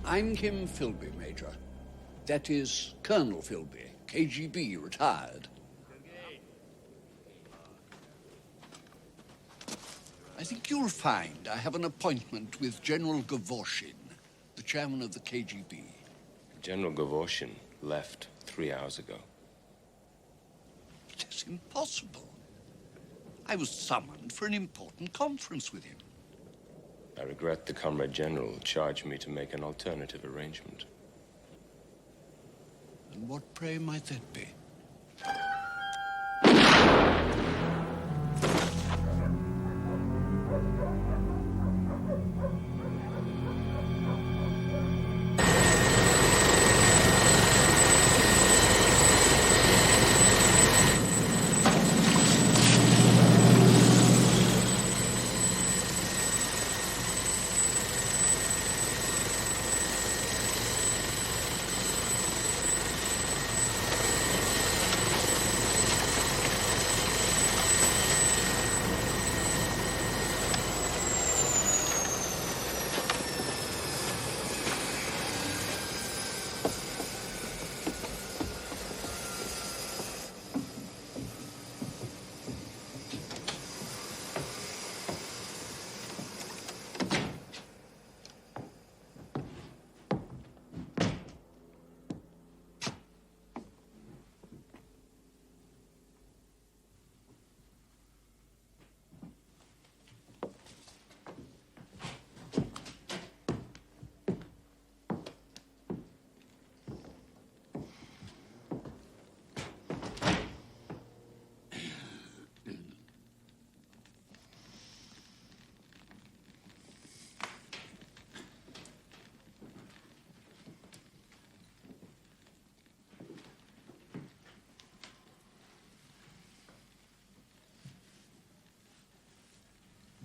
I'm Kim Philby, Major. That is Colonel Philby, KGB, retired. I think you'll find I have an appointment with General Govorshin, the chairman of the KGB. General Govorshin left 3 hours ago. It is impossible. I was summoned for an important conference with him. I regret the Comrade General charged me to make an alternative arrangement. And what, pray, might that be?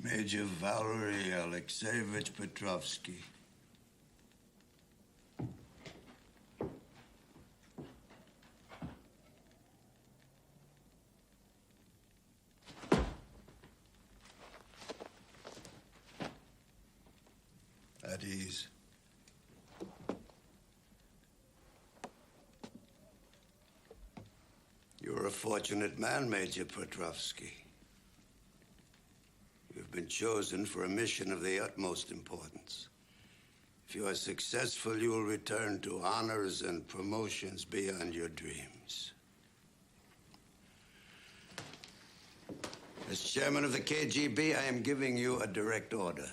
Major Valery Alexeyevich Petrovsky. At ease. You're a fortunate man, Major Petrovsky. You've been chosen for a mission of the utmost importance. If you are successful, you will return to honors and promotions beyond your dreams. As chairman of the KGB, I am giving you a direct order.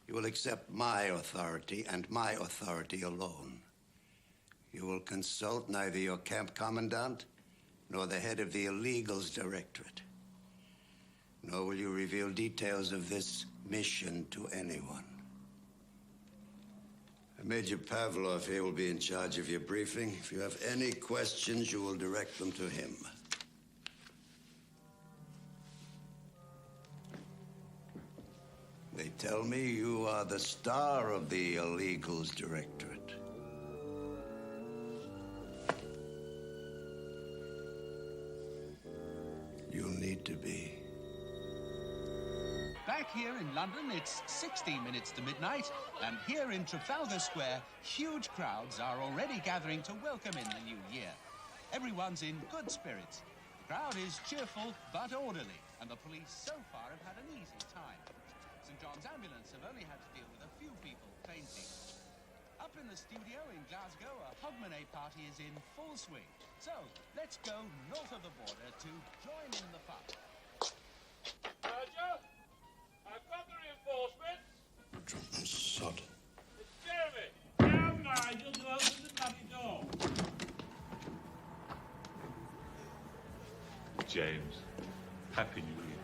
You will accept my authority and my authority alone. You will consult neither your camp commandant nor the head of the illegals directorate. Nor will you reveal details of this mission to anyone. Major Pavlov here will be in charge of your briefing. If you have any questions, you will direct them to him. They tell me you are the star of the illegals directorate. You'll need to be. Back here in London, it's 16 minutes to midnight, and here in Trafalgar Square, huge crowds are already gathering to welcome in the new year. Everyone's in good spirits. The crowd is cheerful but orderly, and the police so far have had an easy time. St. John's ambulance have only had to deal with a few people fainting. Up in the studio in Glasgow, a Hogmanay party is in full swing. So, let's go north of the border to join in the fun. Roger! I've got the reinforcements. Drunken sod. It's Jeremy. Now, Nigel, to open the bloody door. James, Happy New Year.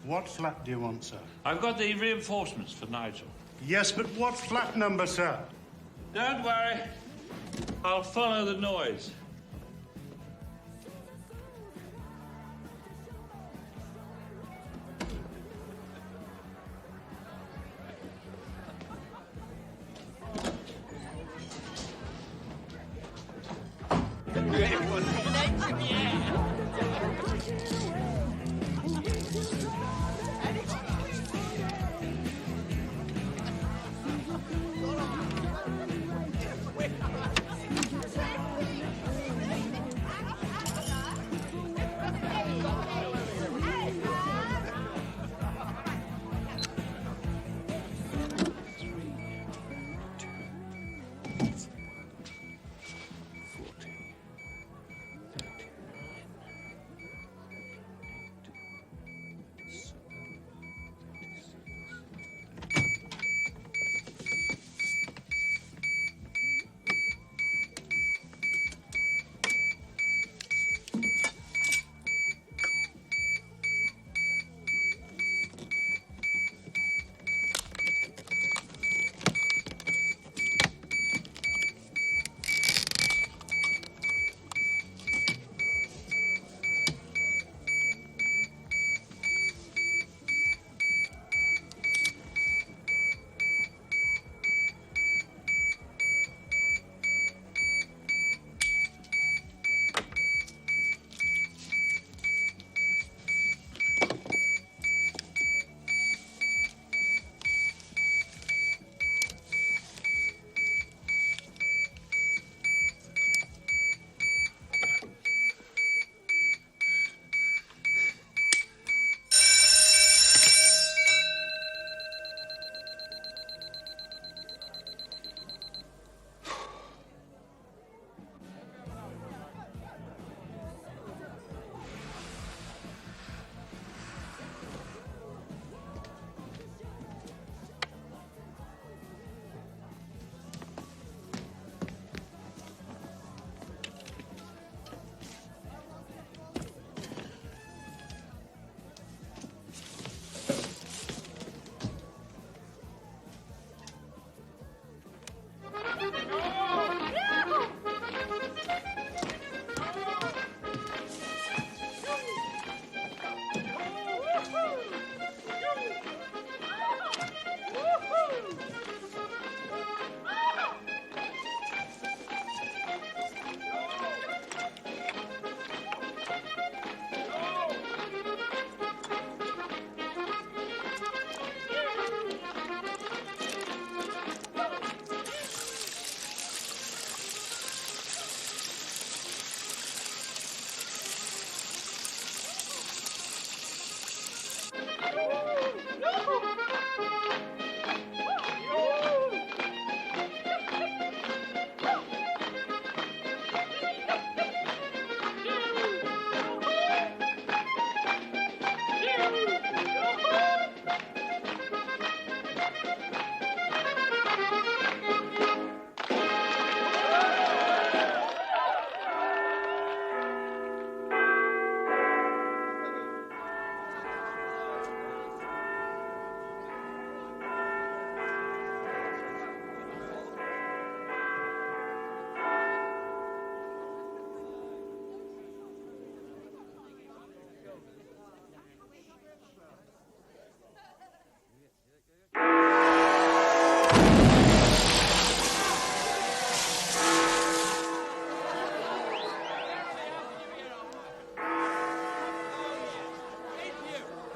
What flat do you want, sir? I've got the reinforcements for Nigel. Yes, but what flat number, sir? Don't worry. I'll follow the noise.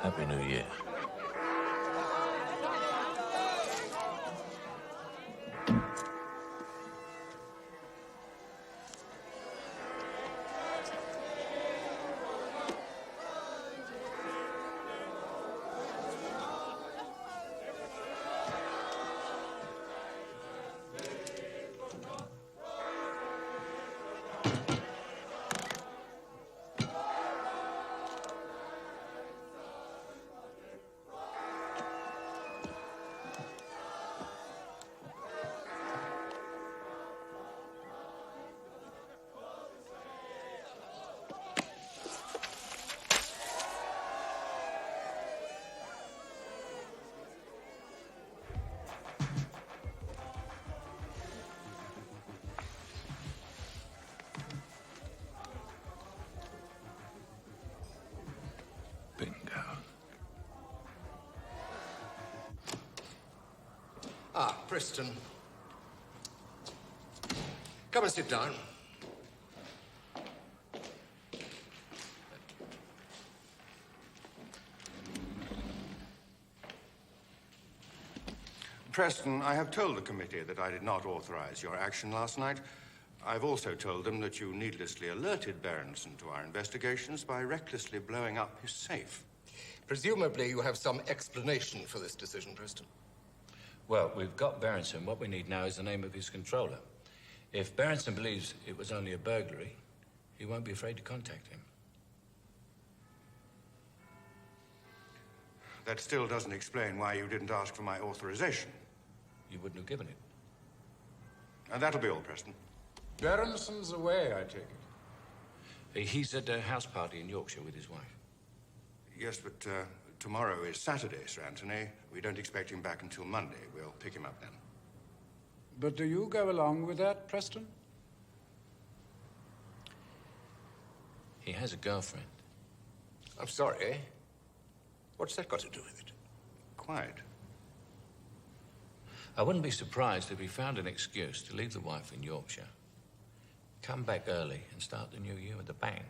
Happy New Year. Ah, Preston. Come and sit down. Preston, I have told the committee that I did not authorize your action last night. I've also told them that you needlessly alerted Berenson to our investigations by recklessly blowing up his safe. Presumably you have some explanation for this decision, Preston. Well, we've got Berenson. What we need now is the name of his controller. If Berenson believes it was only a burglary, he won't be afraid to contact him. That still doesn't explain why you didn't ask for my authorization. You wouldn't have given it. And that'll be all, Preston. Berenson's away, I take it. He's at a house party in Yorkshire with his wife. Yes, but tomorrow is Saturday, Sir Anthony. We don't expect him back until Monday. We'll pick him up then. But do you go along with that, Preston? He has a girlfriend. I'm sorry. What's that got to do with it? Quite. I wouldn't be surprised if he found an excuse to leave the wife in Yorkshire, come back early, and start the new year with a bang.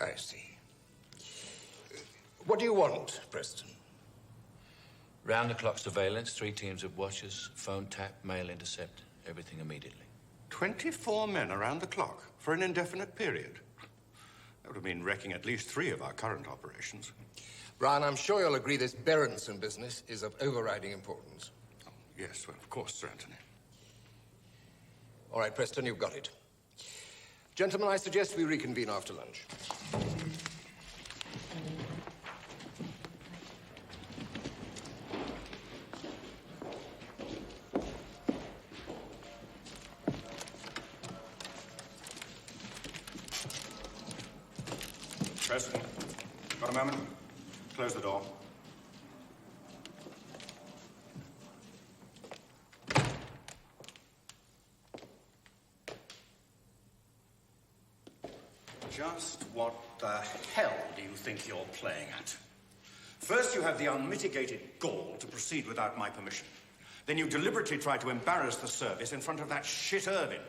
I see. What do you want, Preston? Round-the-clock surveillance, 3 teams of watchers, phone tap, mail intercept, everything immediately. 24 men around the clock for an indefinite period. That would have been wrecking at least 3 of our current operations. Brian, I'm sure you'll agree this Berenson business is of overriding importance. Oh, yes, well, of course, Sir Anthony. All right, Preston, you've got it. Gentlemen, I suggest we reconvene after lunch. Preston, got a moment? Close the door. Just what the hell do you think you're playing at? First, you have the unmitigated gall to proceed without my permission. Then you deliberately try to embarrass the service in front of that shit Irvin.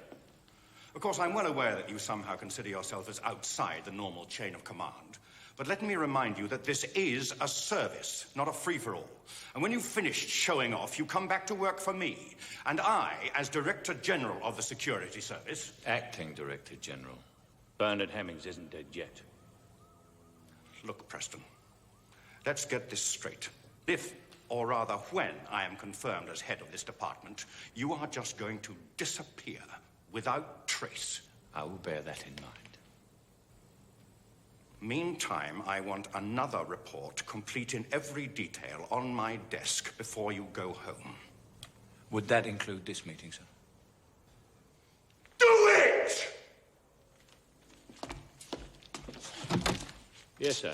Of course, I'm well aware that you somehow consider yourself as outside the normal chain of command. But let me remind you that this is a service, not a free-for-all. And when you've finished showing off, you come back to work for me. And I, as Director General of the Security Service... Acting Director General. Bernard Hemmings isn't dead yet. Look, Preston, let's get this straight. If, or rather when, I am confirmed as head of this department, you are just going to disappear without trace. I will bear that in mind. Meantime, I want another report, complete in every detail, on my desk before you go home. Would that include this meeting, sir? Do it! Yes, sir.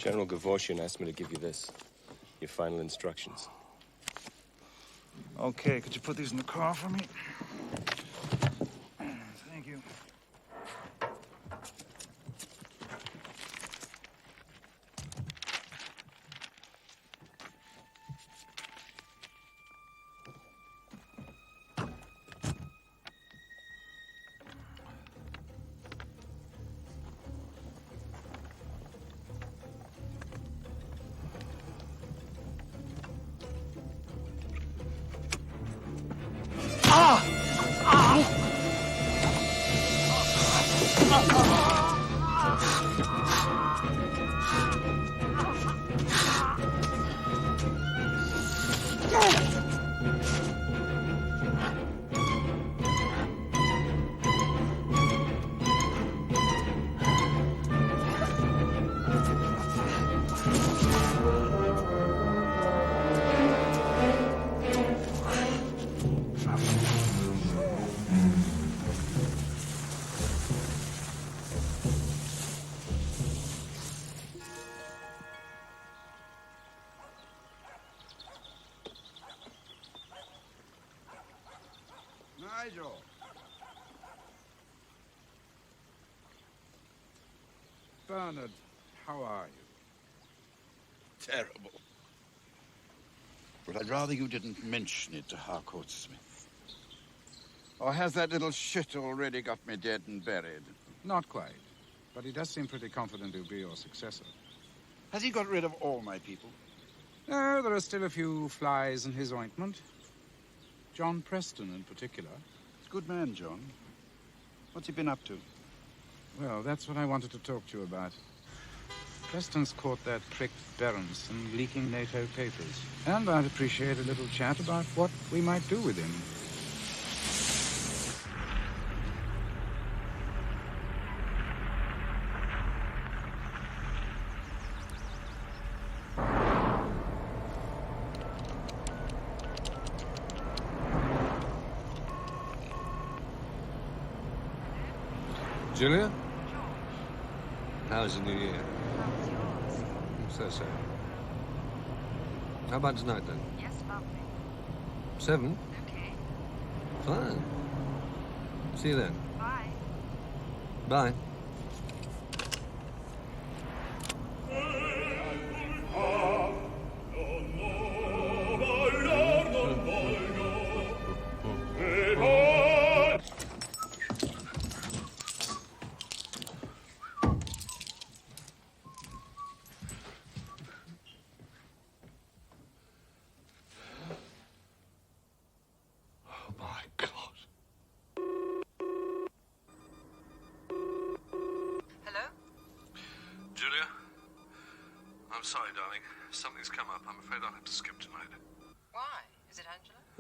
General Gavorsian asked me to give you this. Your final instructions. Okay, could you put these in the car for me? Thank you. Nigel. Bernard, how are you? Terrible. But I'd rather you didn't mention it to Harcourt Smith. Or has that little shit already got me dead and buried? Not quite. But he does seem pretty confident he'll be your successor. Has he got rid of all my people? No, there are still a few flies in his ointment. John Preston in particular. Good man, John. What's he been up to? Well, that's what I wanted to talk to you about. Preston's caught that prick Berenson leaking NATO papers. And I'd appreciate a little chat about what we might do with him. Julia? How's the new year? So. How about tonight, then? Yes, lovely. 7? Okay. Fine. See you then. Bye. Bye.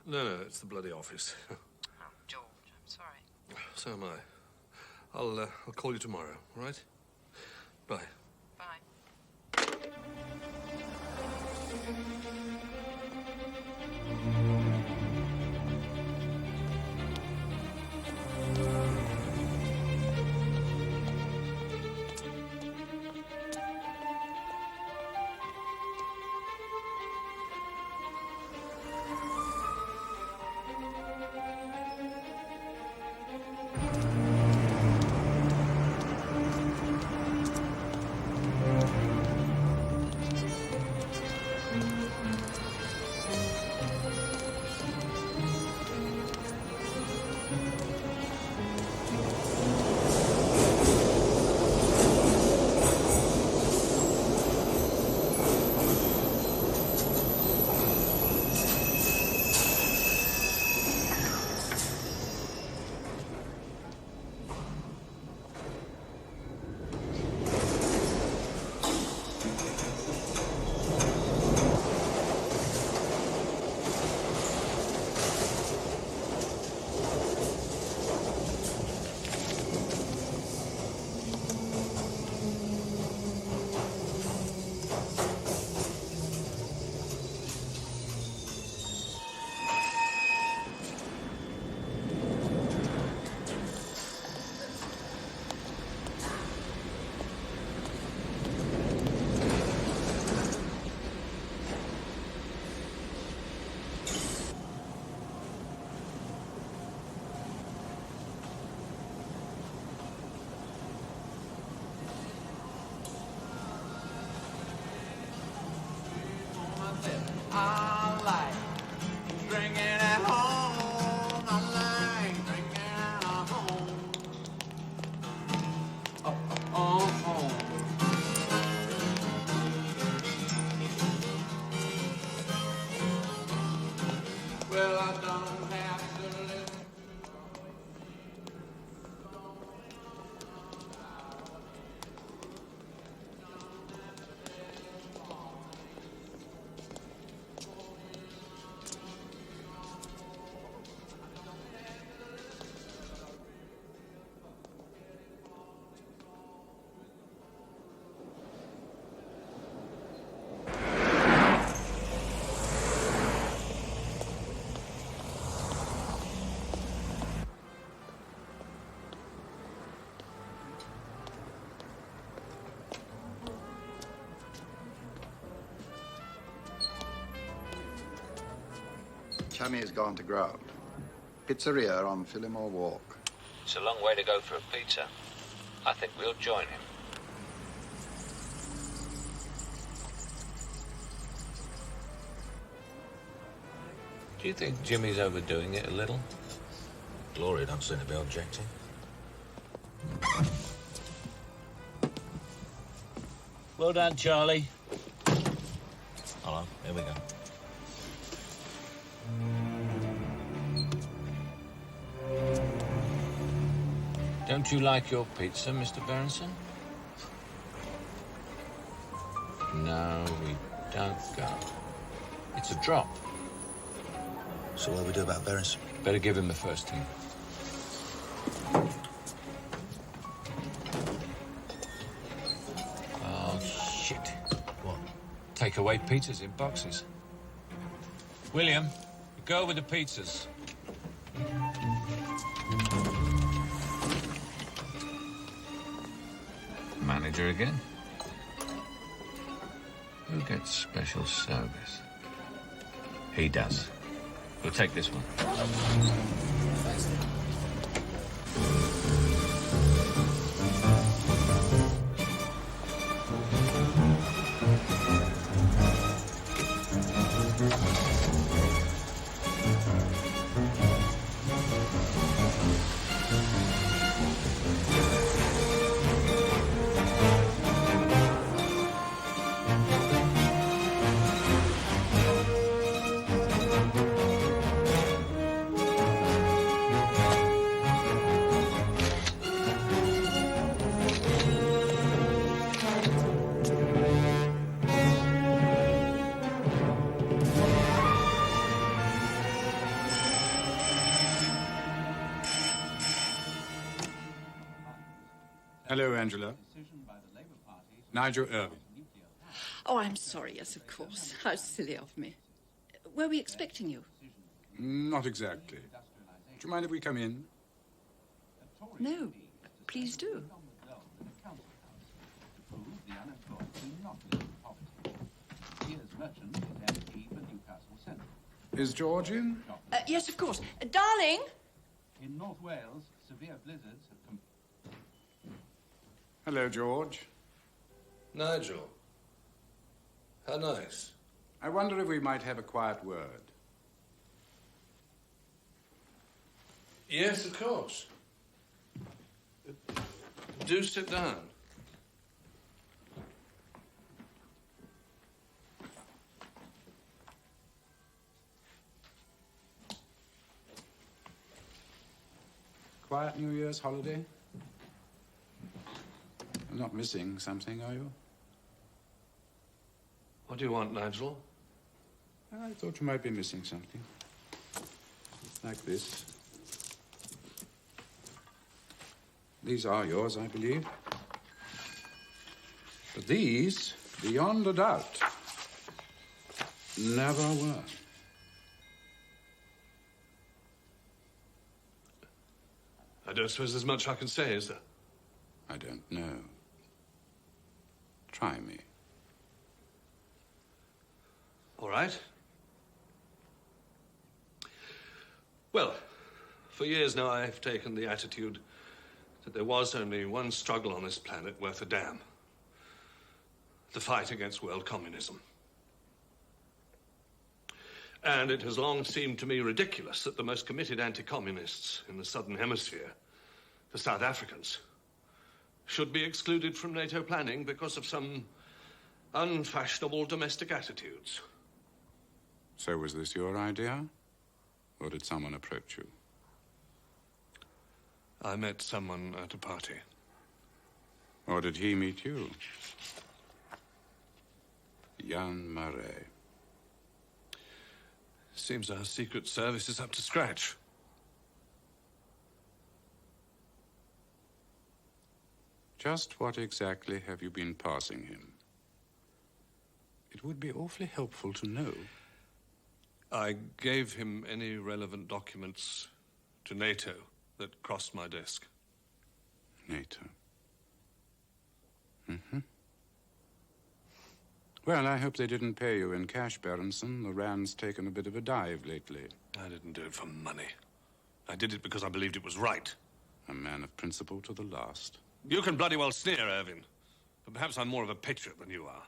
No, it's the bloody office. Oh, George, I'm sorry. So am I. I'll call you tomorrow, all right? Bye. Bye. Chummy's gone to ground. Pizzeria on Phillimore Walk. It's a long way to go for a pizza. I think we'll join him. Do you think Jimmy's overdoing it a little? Gloria don't seem to be objecting. Well done, Charlie. Hello, here we go. Don't you like your pizza, Mr. Berenson? No, we don't go. It's a drop. So what do we do about Berenson? Better give him the first team. Oh, shit. What? Take-away pizzas in boxes. William, go with the pizzas. Manager again? Who gets special service? He does. We'll take this one. Hello, Angela. Nigel Irving. Oh, I'm sorry, yes, of course. How silly of me. Were we expecting you? Not exactly. Do you mind if we come in? No, please do. Is George in? Yes, of course. Darling! In North Wales, severe blizzards have come. Hello, George. Nigel. How nice. I wonder if we might have a quiet word. Yes, of course. Do sit down. Quiet New Year's holiday? You're not missing something, are you? What do you want, Nigel? I thought you might be missing something. Like this. These are yours, I believe. But these, beyond a doubt, never were. I don't suppose there's much I can say, is there? I don't know. Try me. All right. Well, for years now I've taken the attitude that there was only one struggle on this planet worth a damn. The fight against world communism. And it has long seemed to me ridiculous that the most committed anti-communists in the Southern Hemisphere, the South Africans, should be excluded from NATO planning because of some unfashionable domestic attitudes. So was this your idea? Or did someone approach you? I met someone at a party. Or did he meet you? Jan Murray. Seems our Secret Service is up to scratch. Just what exactly have you been passing him? It would be awfully helpful to know. I gave him any relevant documents to NATO that crossed my desk. NATO. Mm-hmm. Well, I hope they didn't pay you in cash, Berenson. The rand's taken a bit of a dive lately. I didn't do it for money. I did it because I believed it was right. A man of principle to the last. You can bloody well sneer, Irvin. But perhaps I'm more of a patriot than you are.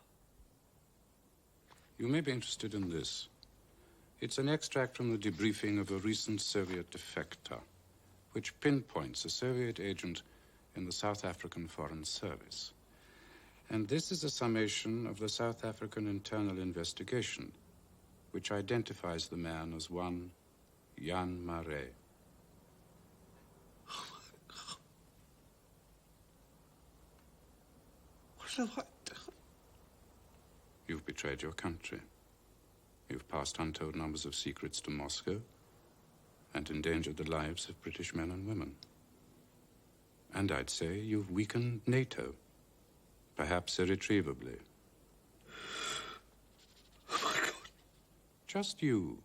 You may be interested in this. It's an extract from the debriefing of a recent Soviet defector, which pinpoints a Soviet agent in the South African Foreign Service. And this is a summation of the South African internal investigation, which identifies the man as one Jan Marais. What have I done? You've betrayed your country. You've passed untold numbers of secrets to Moscow and endangered the lives of British men and women. And I'd say you've weakened NATO, perhaps irretrievably. Oh, my God. Just you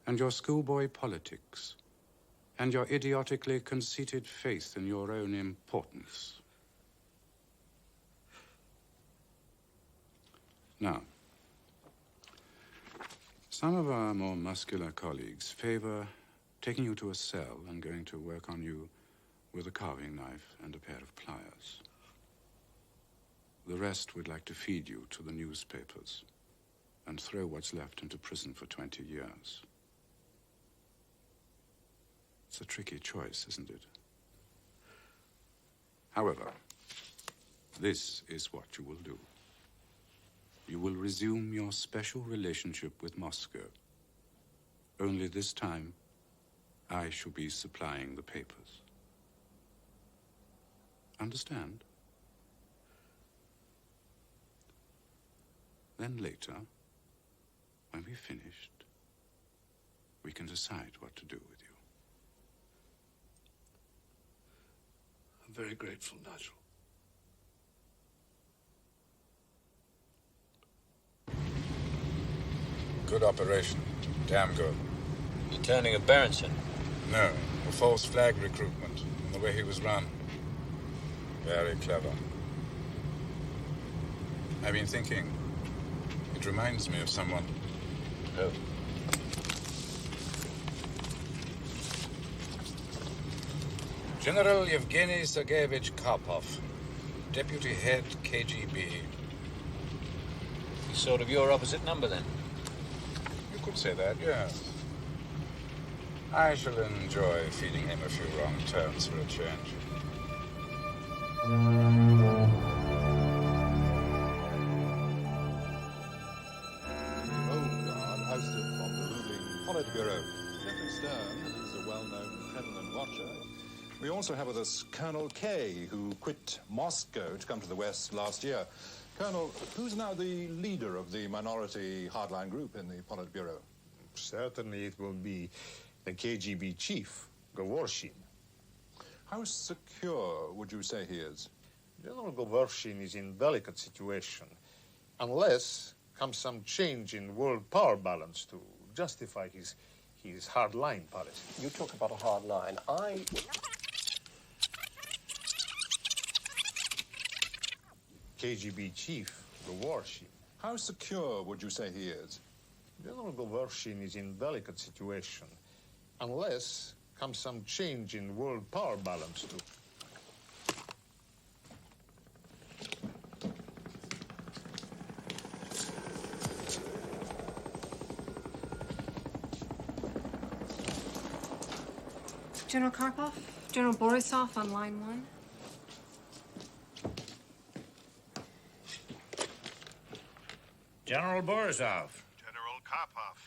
and your schoolboy politics and your idiotically conceited faith in your own importance. Now, some of our more muscular colleagues favor taking you to a cell and going to work on you with a carving knife and a pair of pliers. The rest would like to feed you to the newspapers and throw what's left into prison for 20 years. It's a tricky choice, isn't it? However, this is what you will do. You will resume your special relationship with Moscow. Only this time, I shall be supplying the papers. Understand? Then later, when we've finished, we can decide what to do with you. I'm very grateful, Nigel. Good operation. Damn good. The turning of Berenson? No, a false flag recruitment, and the way he was run. Very clever. I've been thinking, it reminds me of someone. Who? General Yevgeny Sergeyevich Karpov, Deputy Head KGB. He's sort of your opposite number, then? You could say that, yes. I shall enjoy feeding him a few wrong turns for a change. Guard ousted from the ruling Politburo. Captain Stern is a well-known Kremlin watcher. We also have with us Colonel Kay, who quit Moscow to come to the West last year. Colonel, who's now the leader of the minority hardline group in the Politburo? Certainly it will be the KGB chief, Govorshin. How secure would you say he is? General Govorshin is in delicate situation, unless comes some change in world power balance to justify his hard-line policy. You talk about a hard line. KGB chief, Govorshin. How secure would you say he is? General Govorshin is in delicate situation, unless comes some change in world power balance to... General Karpov, General Borisov on line 1. General Borisov. General Karpov.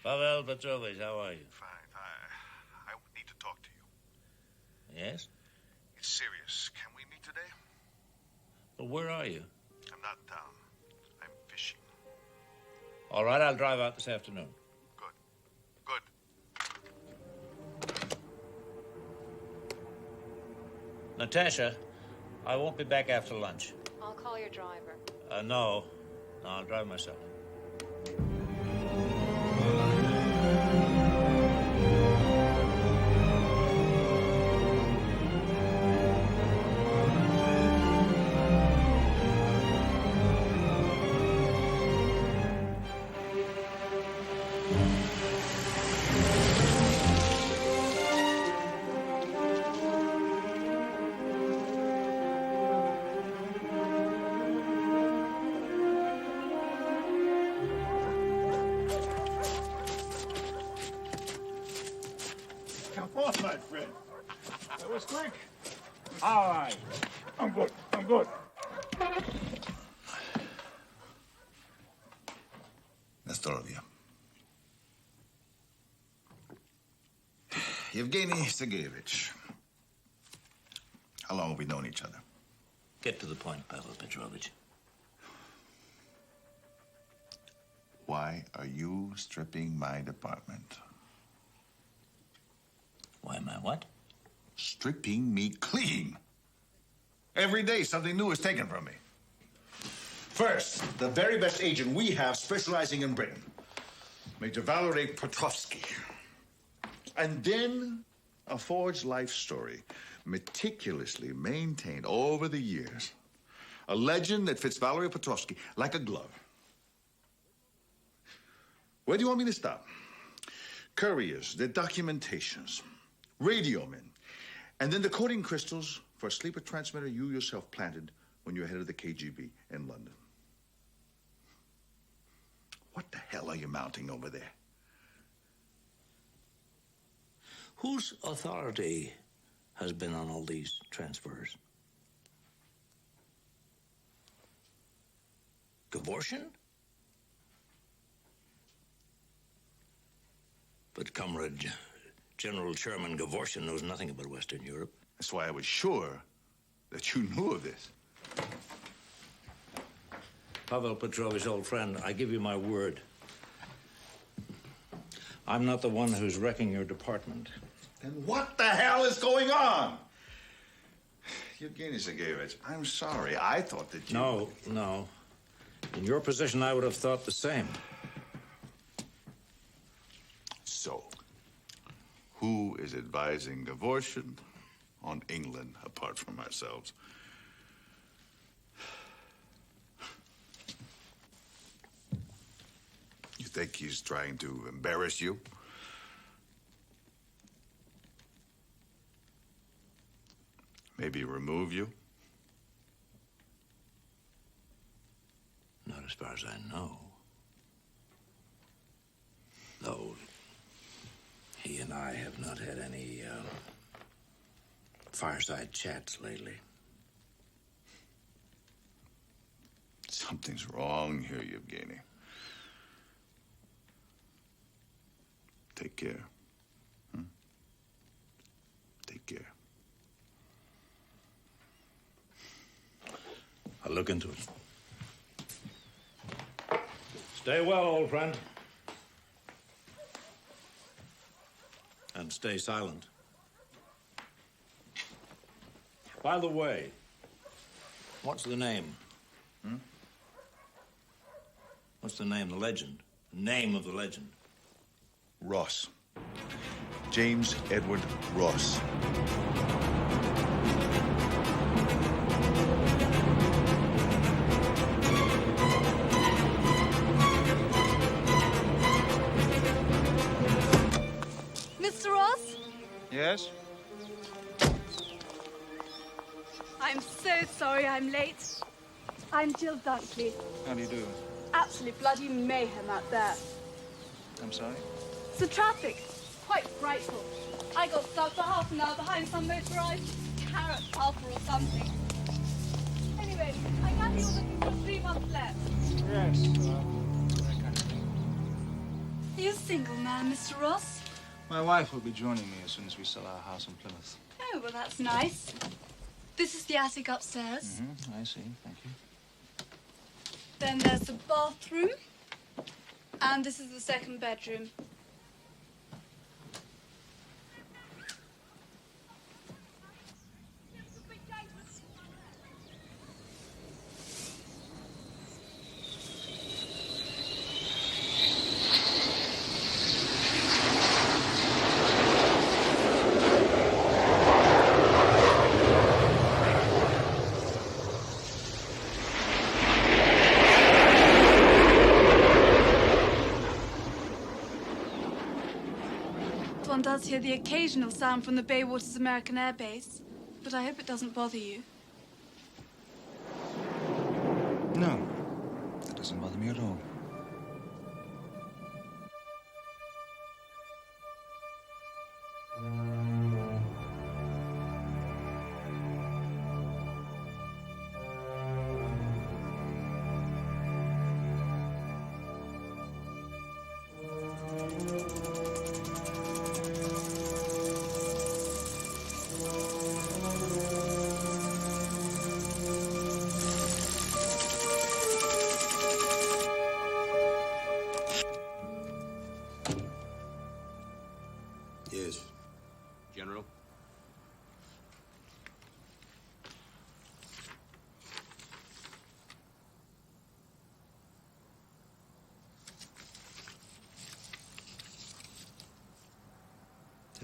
Pavel Petrovich, how are you? Fine. I need to talk to you. Yes? It's serious. Can we meet today? Well, where are you? I'm not down. I'm fishing. All right, I'll drive out this afternoon. Good. Natasha, I won't be back after lunch. I'll call your driver. No, I'll drive myself. was quick. All right. I'm good. I'm good. Nastorovia. Yevgeny Sergeyevich. How long have we known each other? Get to the point, Pavel Petrovich. Why are you stripping my department? Why am I what? Stripping me clean. Every day something new is taken from me. First, the very best agent we have specializing in Britain, Major Valery Petrovsky. And then a forged life story, meticulously maintained over the years. A legend that fits Valery Petrovsky like a glove. Where do you want me to stop? Couriers, their documentations, radio men, and then the coding crystals for a sleeper transmitter you yourself planted when you were head of the KGB in London. What the hell are you mounting over there? Whose authority has been on all these transfers? Gavorsian? But Comrade General Chairman Gavorsian knows nothing about Western Europe. That's why I was sure that you knew of this. Pavel Petrovich, old friend, I give you my word. I'm not the one who's wrecking your department. Then what the hell is going on? Yevgeny Sergeyevich, I'm sorry. I thought that you... No. In your position, I would have thought the same. So, who is advising Gavorsian on England apart from ourselves? You think he's trying to embarrass you? Maybe remove you? Not as far as I know. Though he and I have not had any fireside chats lately. Something's wrong here, Yevgeny. Take care. Take care. I'll look into it. Stay well, old friend. And stay silent. By the way, what's the name? What's the name, the legend? The name of the legend? Ross. James Edward Ross. Mr. Ross? Yes? I'm so sorry I'm late. I'm Jill Dunkley. How do you do? Absolute bloody mayhem out there. I'm sorry? It's the traffic. Quite frightful. I got stuck for half an hour behind some motorized carrot pulper or something. Anyway, I gather you're looking for 3 months left. Yes, that kind of thing. Are you a single man, Mr. Ross? My wife will be joining me as soon as we sell our house in Plymouth. Oh, well, that's nice. This is the attic upstairs. I see. Thank you. Then there's the bathroom. And this is the second bedroom. One does hear the occasional sound from the Baywaters American Air Base, but I hope it doesn't bother you. No, that doesn't bother me at all.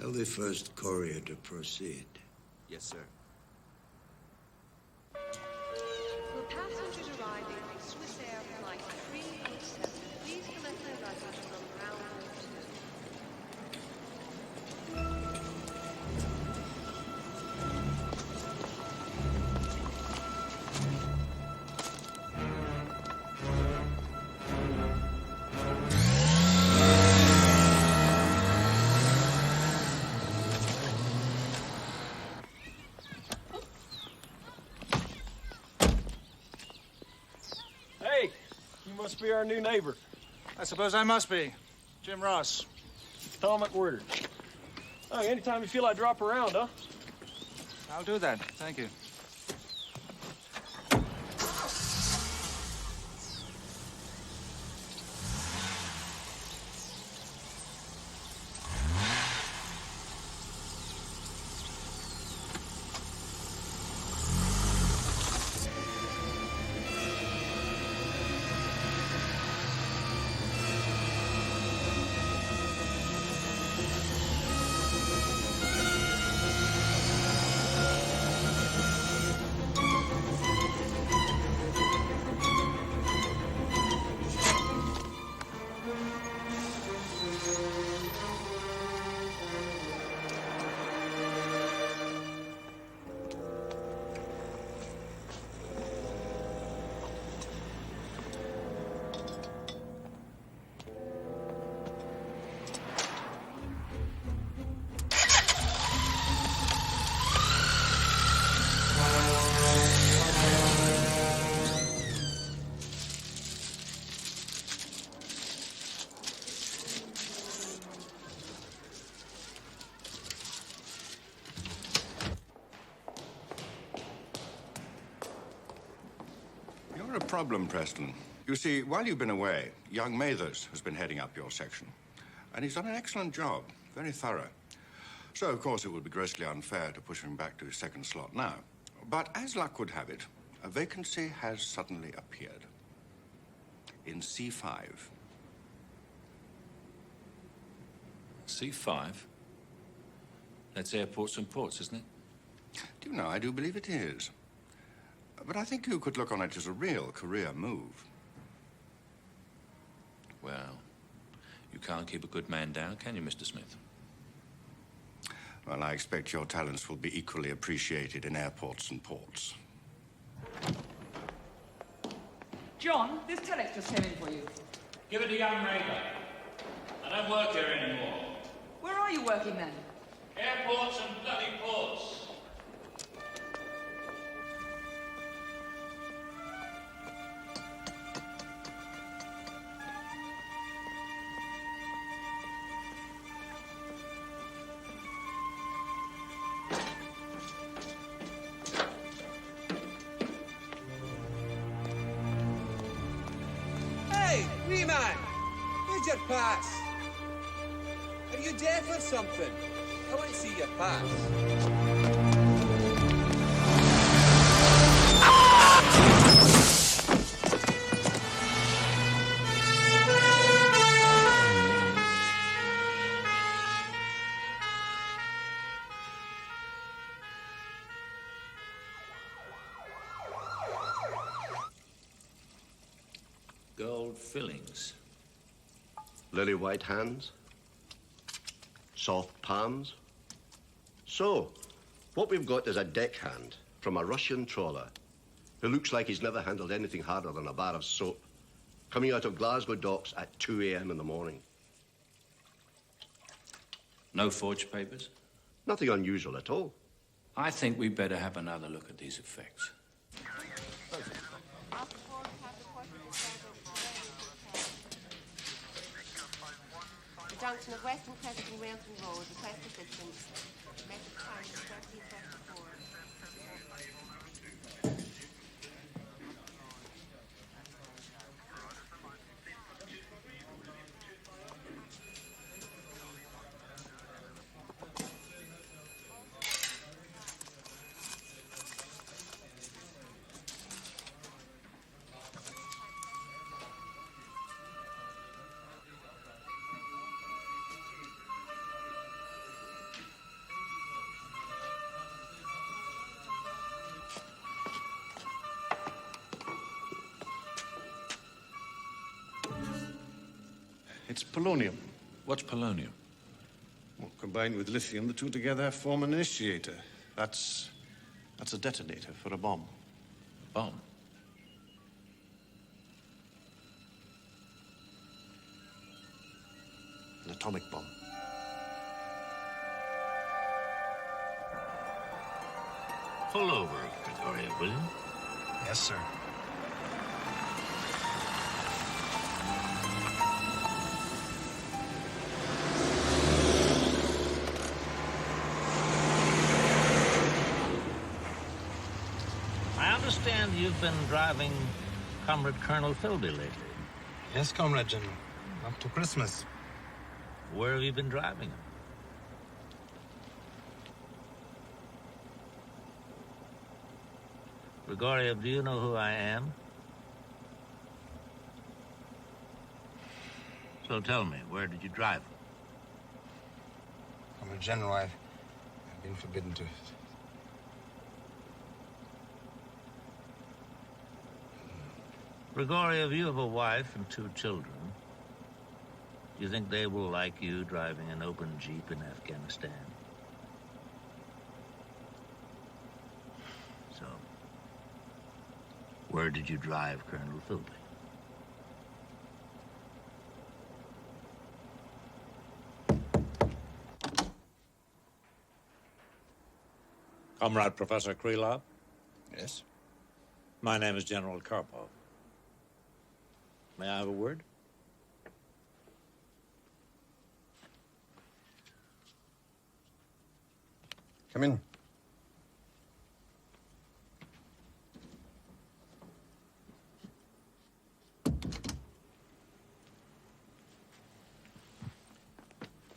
Tell the first courier to proceed. Yes, sir. For passengers arriving on Swiss Air Flight 387, please collect their luggage from ground number 2. Hey, you must be our new neighbor. I suppose I must be. Jim Ross. Tom McWhirter. Oh, anytime you feel like drop around, huh? I'll do that. Thank you. You're a problem, Preston. You see, while you've been away, young Mathers has been heading up your section. And he's done an excellent job, very thorough. So, of course, it would be grossly unfair to push him back to his second slot now. But as luck would have it, a vacancy has suddenly appeared. In C5. C5? That's airports and ports, isn't it? Do you know, I do believe it is. But I think you could look on it as a real career move. Well, you can't keep a good man down, can you, Mr. Smith? Well, I expect your talents will be equally appreciated in airports and ports. John, this telex just came in for you. Give it to young Ranger. I don't work here anymore. Where are you working then? Airports and bloody ports. Hey, wee man! Where's your pass? Are you deaf or something? I want to see your pass. Gold fillings. Lily white hands, soft palms. So, what we've got is a deckhand from a Russian trawler who looks like he's never handled anything harder than a bar of soap, coming out of Glasgow docks at 2 a.m. in the morning. No forged papers? Nothing unusual at all. I think we better have another look at these effects. Junction of Western Crescent and Railton Road, request assistance. Message time is 1334. It's polonium. What's polonium? Well, combined with lithium, the two together form an initiator. That's a detonator for a bomb. Bomb? An atomic bomb. Pull over, Gregorio, will you? Yes, sir. I understand you've been driving Comrade Colonel Philby lately. Yes, Comrade General. Up to Christmas. Where have you been driving him? Gregorio, do you know who I am? So tell me, where did you drive him? Comrade General, I've been forbidden to. Gregorio, you have a wife and 2 children. Do you think they will like you driving an open Jeep in Afghanistan? So, where did you drive Colonel Philby? Comrade Professor Krylov? Yes? My name is General Karpov. May I have a word? Come in.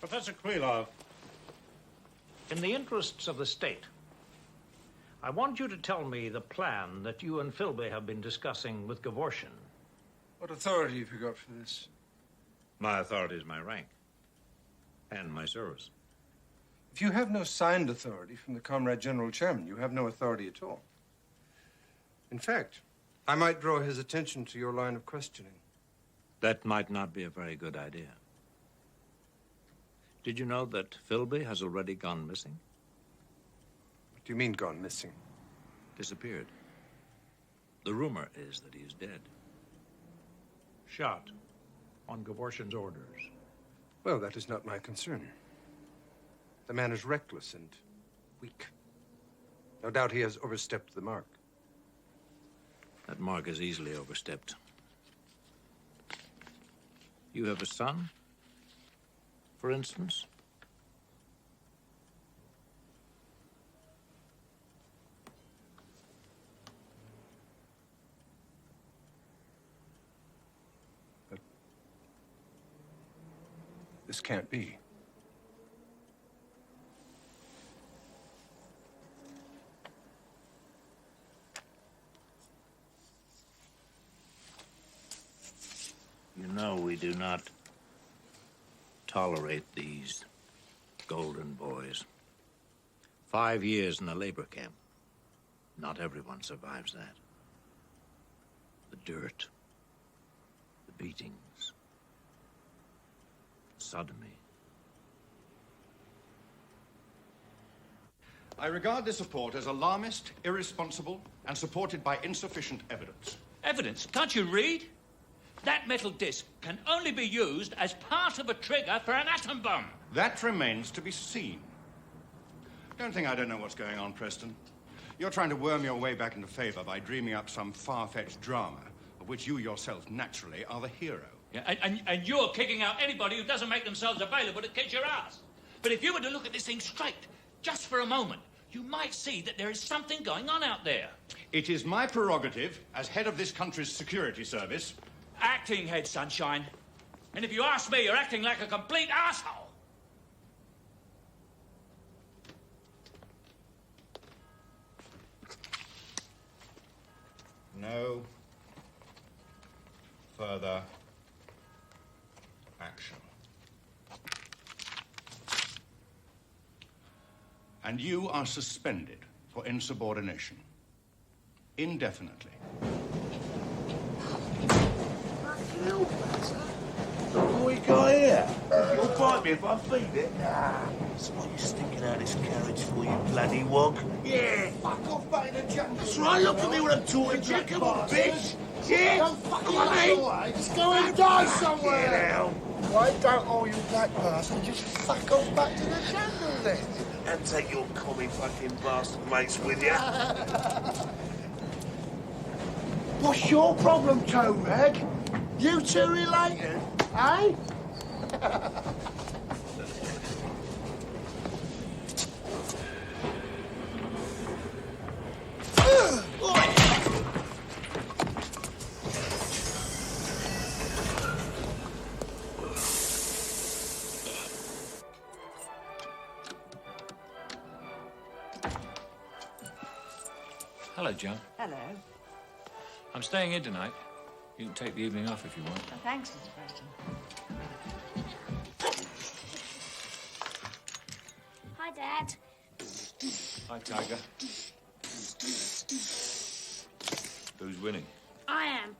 Professor Krylov, in the interests of the state, I want you to tell me the plan that you and Philby have been discussing with Gavorsian. What authority have you got for this? My authority is my rank and my service. If you have no signed authority from the Comrade General Chairman, you have no authority at all. In fact, I might draw his attention to your line of questioning. That might not be a very good idea. Did you know that Philby has already gone missing? What do you mean, gone missing? Disappeared. The rumor is that he is dead. Shot on Gavorsian's orders. Well, that is not my concern. The man is reckless and weak. No doubt he has overstepped the mark. That mark is easily overstepped. You have a son, for instance? But this can't be. You know we do not tolerate these golden boys. 5 years in a labor camp. Not everyone survives that. The dirt, the beatings, sodomy. I regard this report as alarmist, irresponsible, and supported by insufficient evidence. Evidence? Can't you read? That metal disc can only be used as part of a trigger for an atom bomb. That remains to be seen. Don't think I don't know what's going on, Preston. You're trying to worm your way back into favor by dreaming up some far-fetched drama, of which you yourself, naturally, are the hero. Yeah, and you're kicking out anybody who doesn't make themselves available to kick your ass. But if you were to look at this thing straight, just for a moment, you might see that there is something going on out there. It is my prerogative, as head of this country's security service... Acting head, Sunshine. And if you ask me, you're acting like a complete asshole. No further action. And you are suspended for insubordination. Indefinitely. The boy guy here? You'll bite me if I feed it. So what are you sticking out this carriage for, you bloody wog? Yeah, fuck off back in the jungle. That's right, look at me when I'm talking to you. Come on, bitch. Yeah, don't fuck on me. Just go and die somewhere. Now. Why don't all you black bastards just fuck off back to the jungle then? And take your commie fucking bastard mates with you. What's your problem, Toe Rag? You two related, eh? Hello, John. Hello. I'm staying in tonight. You can take the evening off if you want. Oh, thanks, Mr. Preston. Hi, Dad. Hi, Tiger. Who's winning? I am.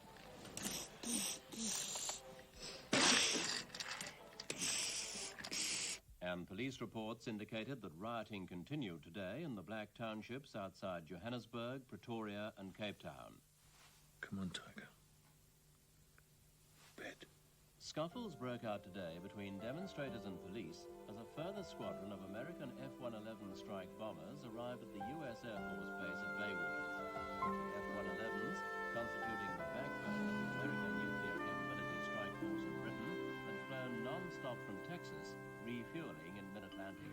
And police reports indicated that rioting continued today in the black townships outside Johannesburg, Pretoria, and Cape Town. Come on, Tiger. Scuffles broke out today between demonstrators and police as a further squadron of American F-111 strike bombers arrived at the U.S. Air Force base at Baywaters. The F-111s, constituting the backbone of the American nuclear capability strike force in Britain, had flown non-stop from Texas, refueling in mid-Atlantic.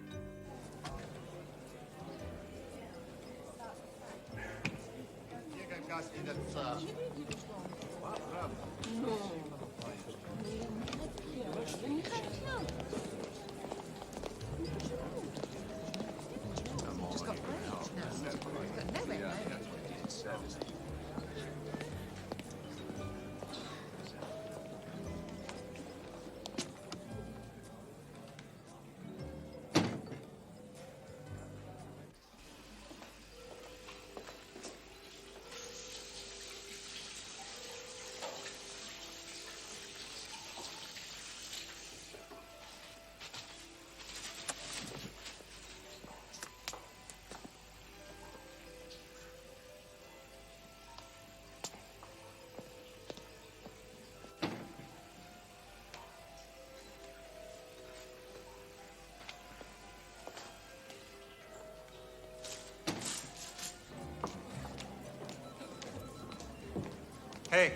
Hey.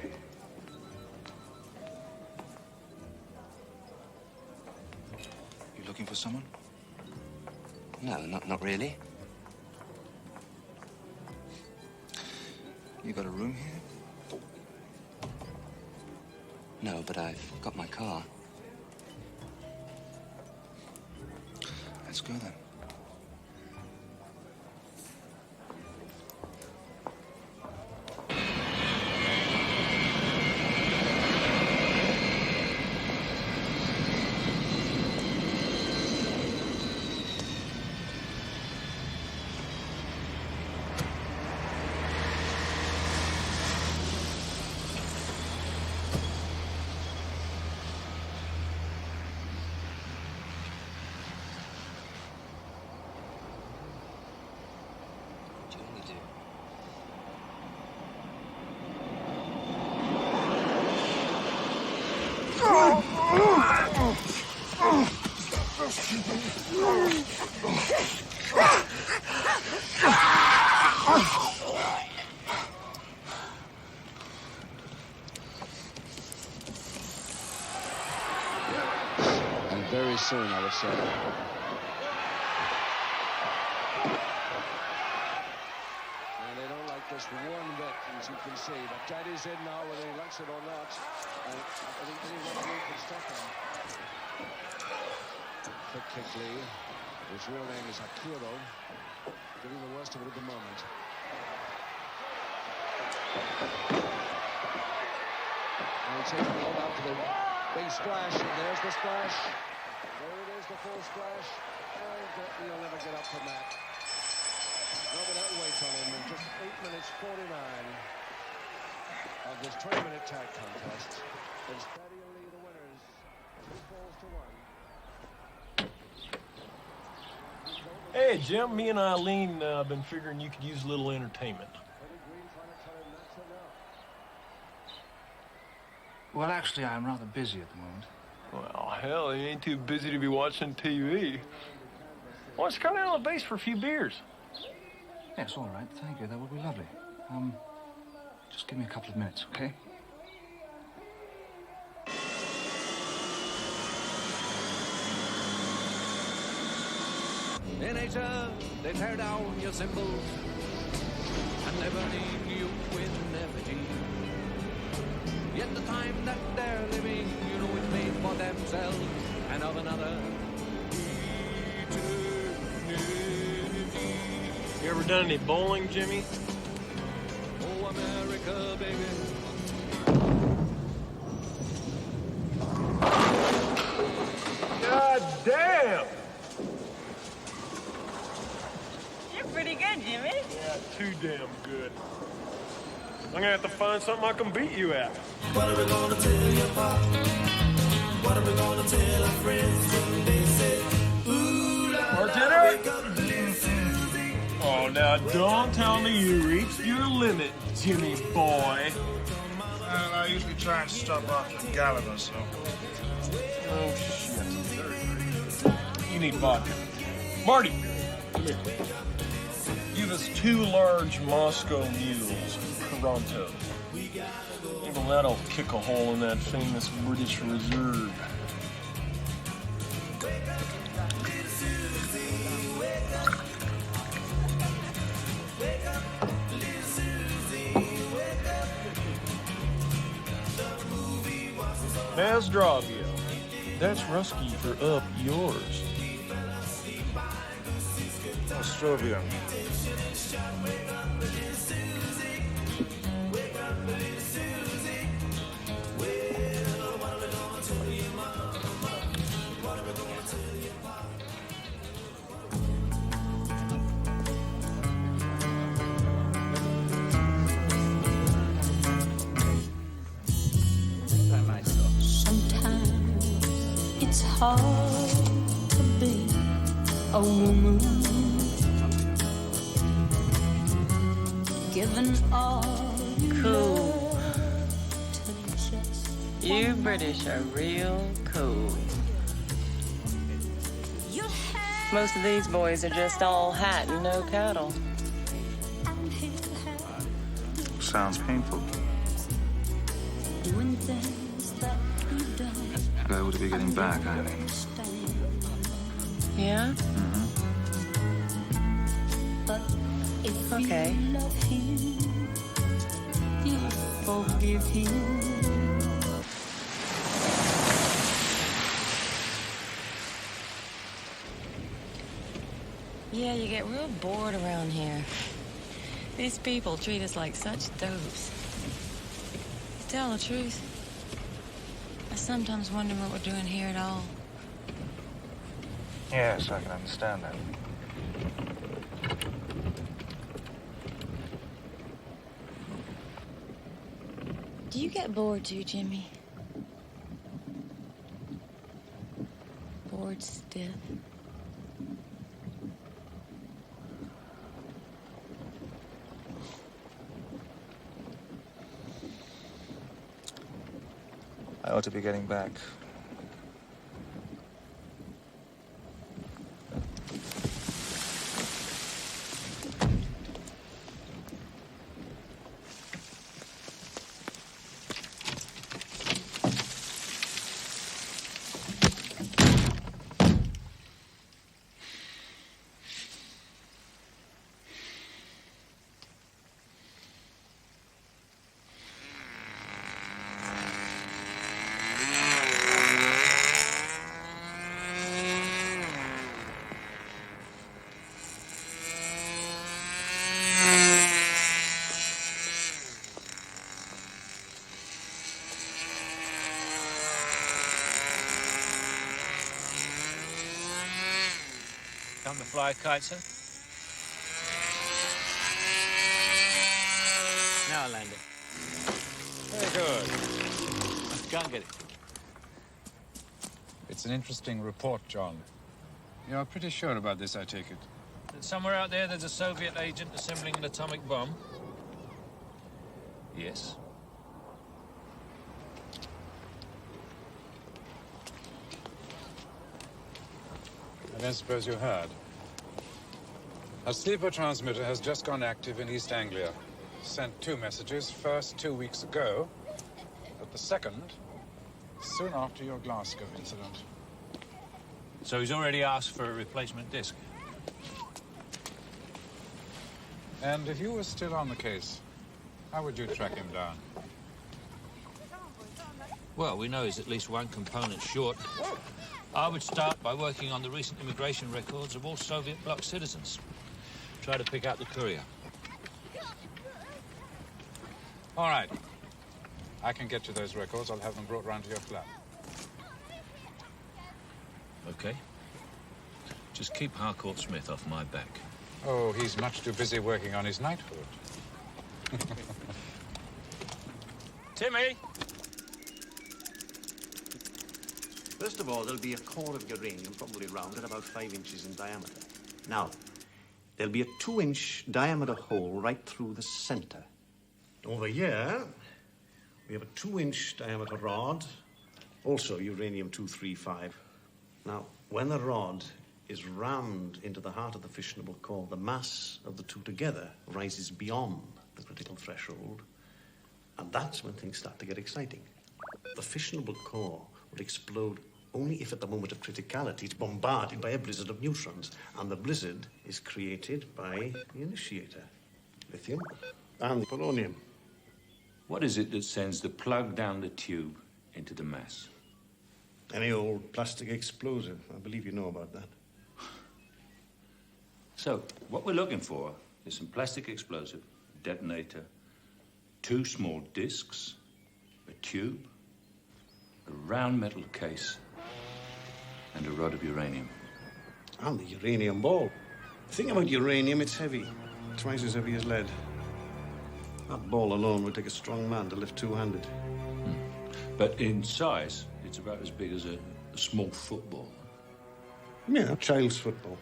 You looking for someone? No, not really. You got a room here? No, but I've got my car. Let's go then. And very soon, I would say. And they don't like this one bit, as you can see. But Daddy's in now, whether he likes it or not. And I think anyone can stop him. Quick kick Lee. His real name is Akiro. Getting the worst of it at the moment. And he's taking it out to the big splash. And there's the splash. There it is, the full splash. And he'll never get up from that. Not without weight on him. In just 8 minutes 49 of this 20-minute tag contest. It's Beatty and Lee, the winners. Hey, Jim, me and Eileen been figuring you could use a little entertainment. Well, actually, I'm rather busy at the moment. Well, hell, you ain't too busy to be watching TV. Why don't you come down on the base for a few beers? Yes, all right. Thank you. That would be lovely. Just give me a couple of minutes, okay? In Asia, they tear down your symbols and they burning you in effigy. Yet the time that they're living, you know it's made for themselves and of another eternity. You ever done any bowling, Jimmy? Oh, America, baby. God damn! You're pretty good, Jimmy. Yeah, too damn good. I'm gonna have to find something I can beat you at. What are we gonna tell your pop? What are we gonna tell our friends when they say, ooh, la, Bartender? wake up, little Susie. Oh, now don't tell me you reached your limit, Jimmy boy. Well, I usually try and stop off at Gallagher, so. Oh, shit. You need vodka. Marty, come here. Give us 2 large Moscow mules, Toronto. Even that'll kick a hole in that famous British Reserve. Nazdravia. That's Rusky for up yours. Ostrovia. Sometimes it's hard to be a woman, given all Cool. You British are real cool. Most of these boys are just all hat and no cattle. Sounds painful. doing things that you don't I ought to be getting back, Eileen. understand. Yeah? But if Okay. you love him, you forgive him. Yeah, you get real bored around here. These people treat us like such dopes. To tell the truth, I sometimes wonder what we're doing here at all. Yes, I can understand that. Do you get bored too, Jimmy? Bored stiff? I ought to be getting back. Come to fly a kite, sir? Now I land it. Very good. Go and get it. It's It's an interesting report, John. You're pretty sure about this, I take it? That somewhere out there there's a Soviet agent assembling an atomic bomb? Yes. I don't suppose you heard. A sleeper transmitter has just gone active in East Anglia. Sent 2 messages, first 2 weeks ago, but the second, soon after your Glasgow incident. So he's already asked for a replacement disc? And if you were still on the case, how would you track him down? Well, we know he's at least one component short. I would start by working on the recent immigration records of all Soviet bloc citizens. Try to pick out the courier. All right. I can get you those records. I'll have them brought round to your flat. Okay. Just keep Harcourt Smith off my back. Oh, he's much too busy working on his knighthood. Timmy! First of all, there'll be a core of uranium, probably round at about 5 inches in diameter. Now, there'll be a 2-inch diameter hole right through the center. Over here, we have a 2-inch diameter rod, also uranium-235. Now, when the rod is rammed into the heart of the fissionable core, the mass of the two together rises beyond the critical threshold, and that's when things start to get exciting. The fissionable core will explode only if at the moment of criticality it's bombarded by a blizzard of neutrons, and the blizzard is created by the initiator, lithium and polonium. What is it that sends the plug down the tube into the mass? Any old plastic explosive. I believe you know about that. So, what we're looking for is some plastic explosive, detonator, 2 small discs, a tube, a round metal case, and a rod of uranium. And the uranium ball. The thing about uranium, it's heavy. Twice as heavy as lead. That ball alone would take a strong man to lift 2-handed. But in size, it's about as big as a small football. Yeah, a child's football.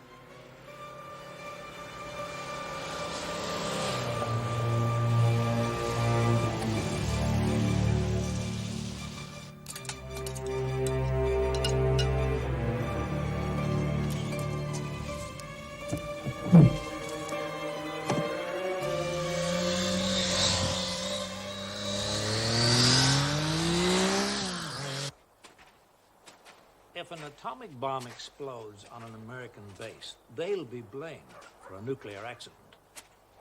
If an atomic bomb explodes on an American base, they'll be blamed for a nuclear accident,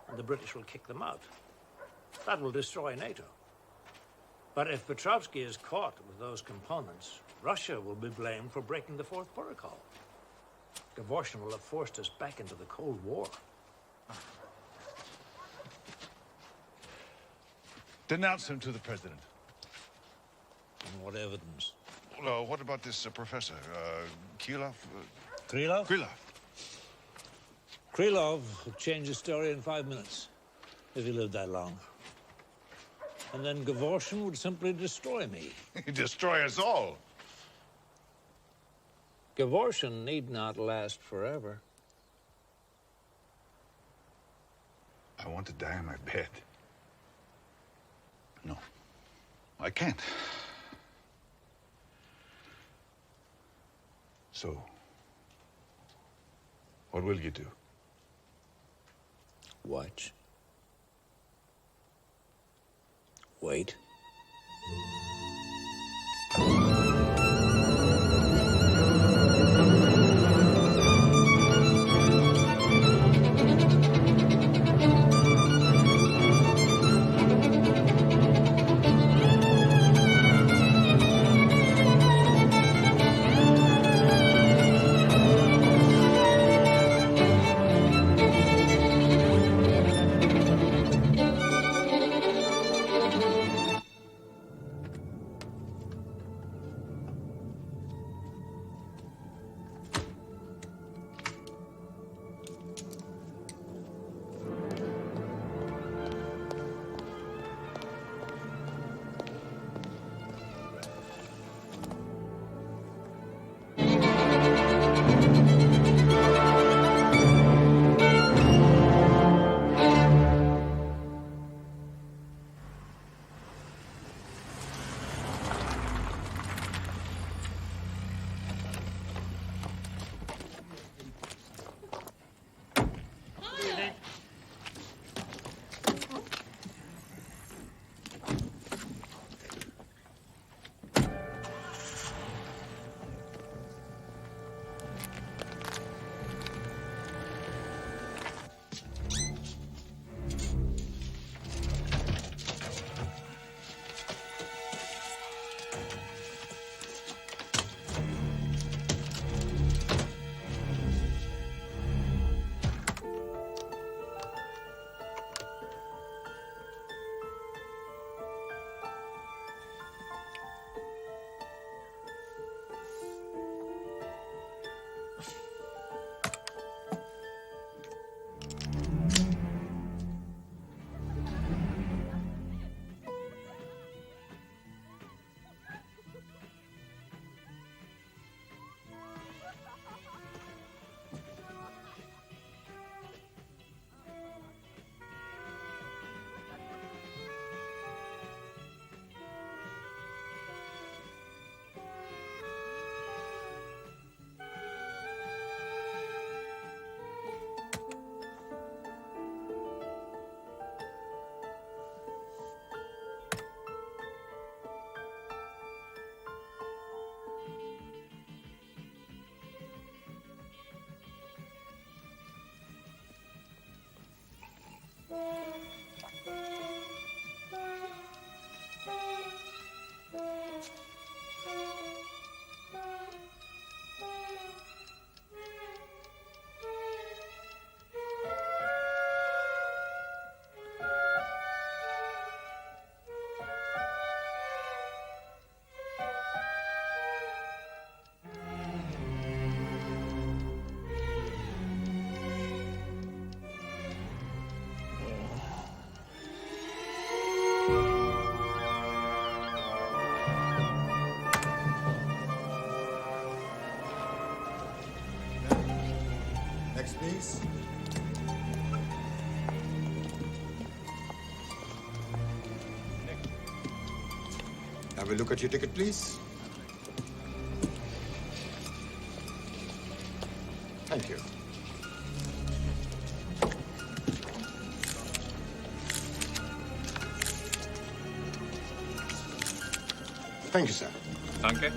and the British will kick them out. That will destroy NATO. But if Petrovsky is caught with those components, Russia will be blamed for breaking the 4th protocol. Gavorshин will have forced us back into the Cold War. Denounce him to the president. On what evidence? What about this professor, Krylov? Krylov? Krylov. Krylov would change his story in 5 minutes, if he lived that long. And then Gavorshин would simply destroy me. Destroy us all. Gavorshin need not last forever. I want to die in my bed. No, I can't. So, what will you do? Watch. Wait. Have a look at your ticket, please. Thank you. Thank you, sir. Danke.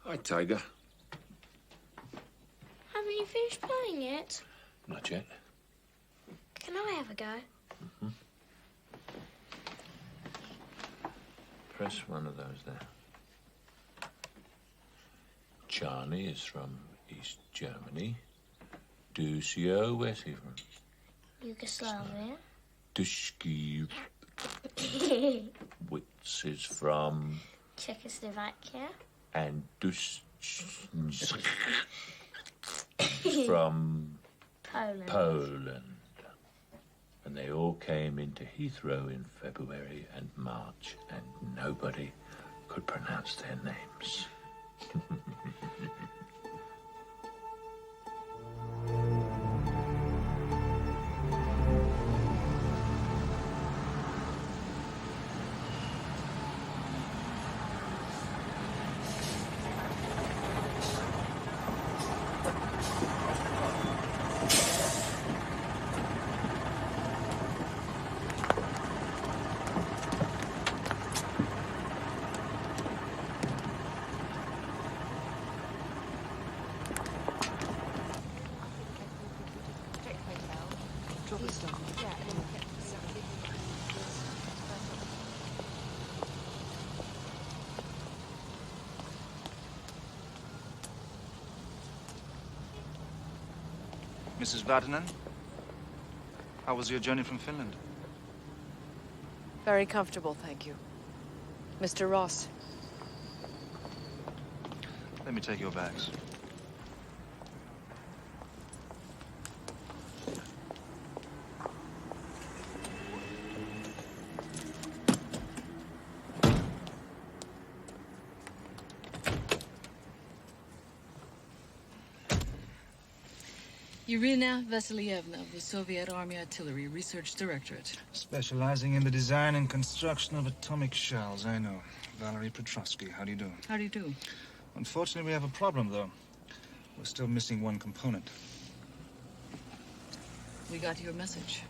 Hi, Tiger. Haven't you finished playing it? Not yet. Can I have a go? Press one of those there. Charlie is from East Germany. Ducio, where's he from? Yugoslavia. Dushki Witz is from... Czechoslovakia. And Dush... from... Poland. And they all came into Heathrow in February and March, and nobody could pronounce their names. Mrs. Brosnan, how was your journey from Finland? Very comfortable, thank you. Mr. Ross. Let me take your bags. Irina Vasilievna of the Soviet Army Artillery Research Directorate. Specializing in the design and construction of atomic shells, I know. Valerie Petrovsky, how do you do? How do you do? Unfortunately, we have a problem, though. We're still missing one component. We got your message.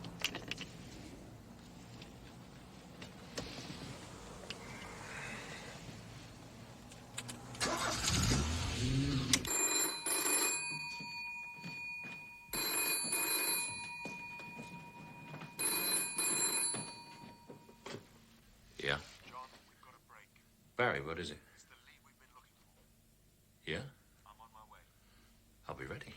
Yeah? John, we've got a break. Barry, what is it? It's the lead we've been looking for. Yeah? I'm on my way. I'll be ready.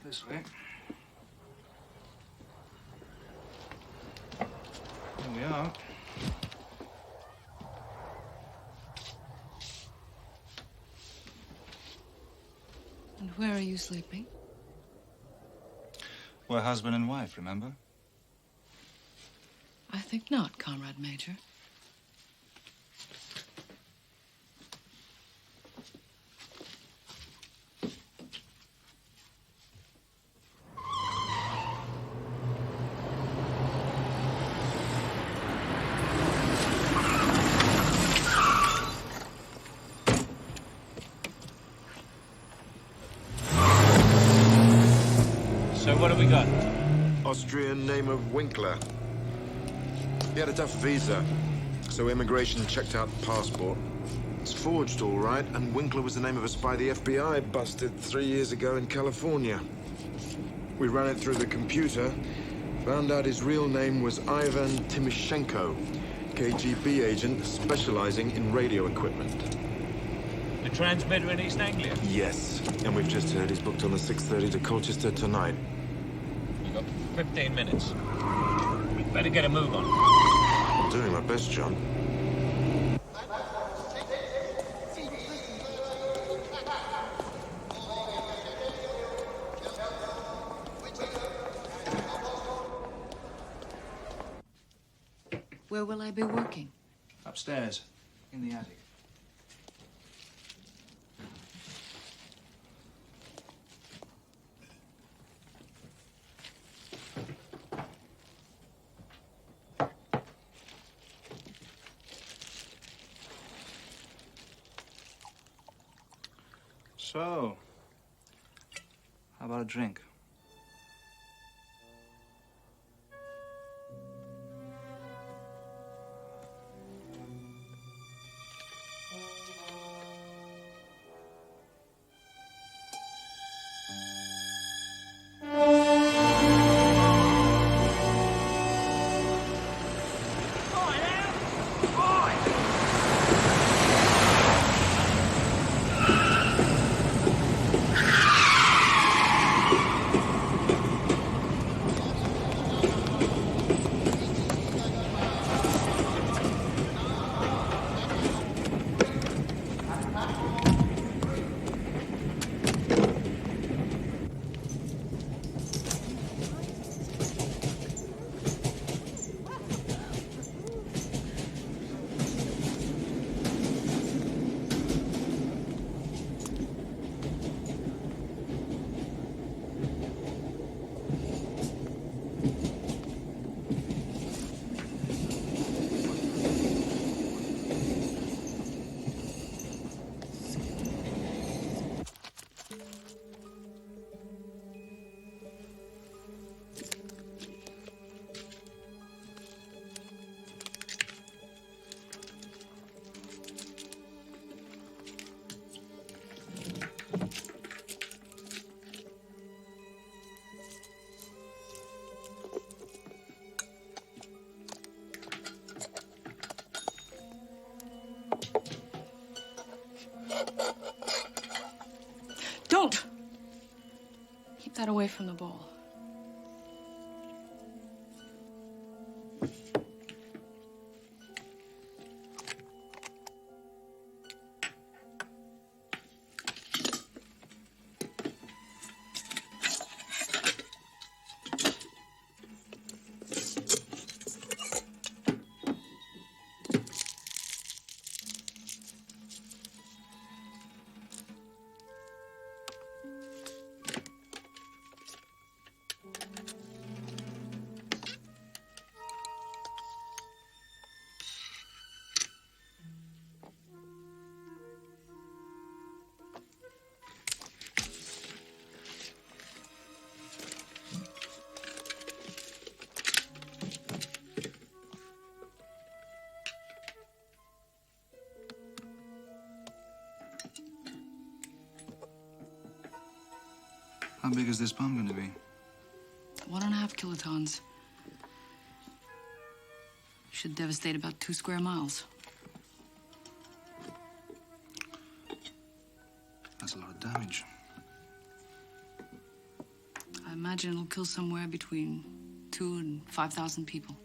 This way. Here we are. And where are you sleeping? We're husband and wife, remember? I think not, Comrade Major. So what have we got? Austrian name of Winkler. He had a tough visa, so immigration checked out the passport. It's forged, all right, and Winkler was the name of a spy the FBI busted 3 years ago in California. We ran it through the computer, found out his real name was Ivan Timoshenko, KGB agent specializing in radio equipment. The transmitter in East Anglia? Yes, and we've just heard he's booked on the 6:30 to Colchester tonight. You got 15 minutes. Better get a move on. I'm doing my best, John. Where will I be working? Upstairs, in the attic. So, how about a drink? Don't! Keep that away from the bowl. How big is this bomb going to be? 1.5 kilotons. Should devastate about 2 square miles. That's a lot of damage. I imagine it'll kill somewhere between 2,000 and 5,000 people.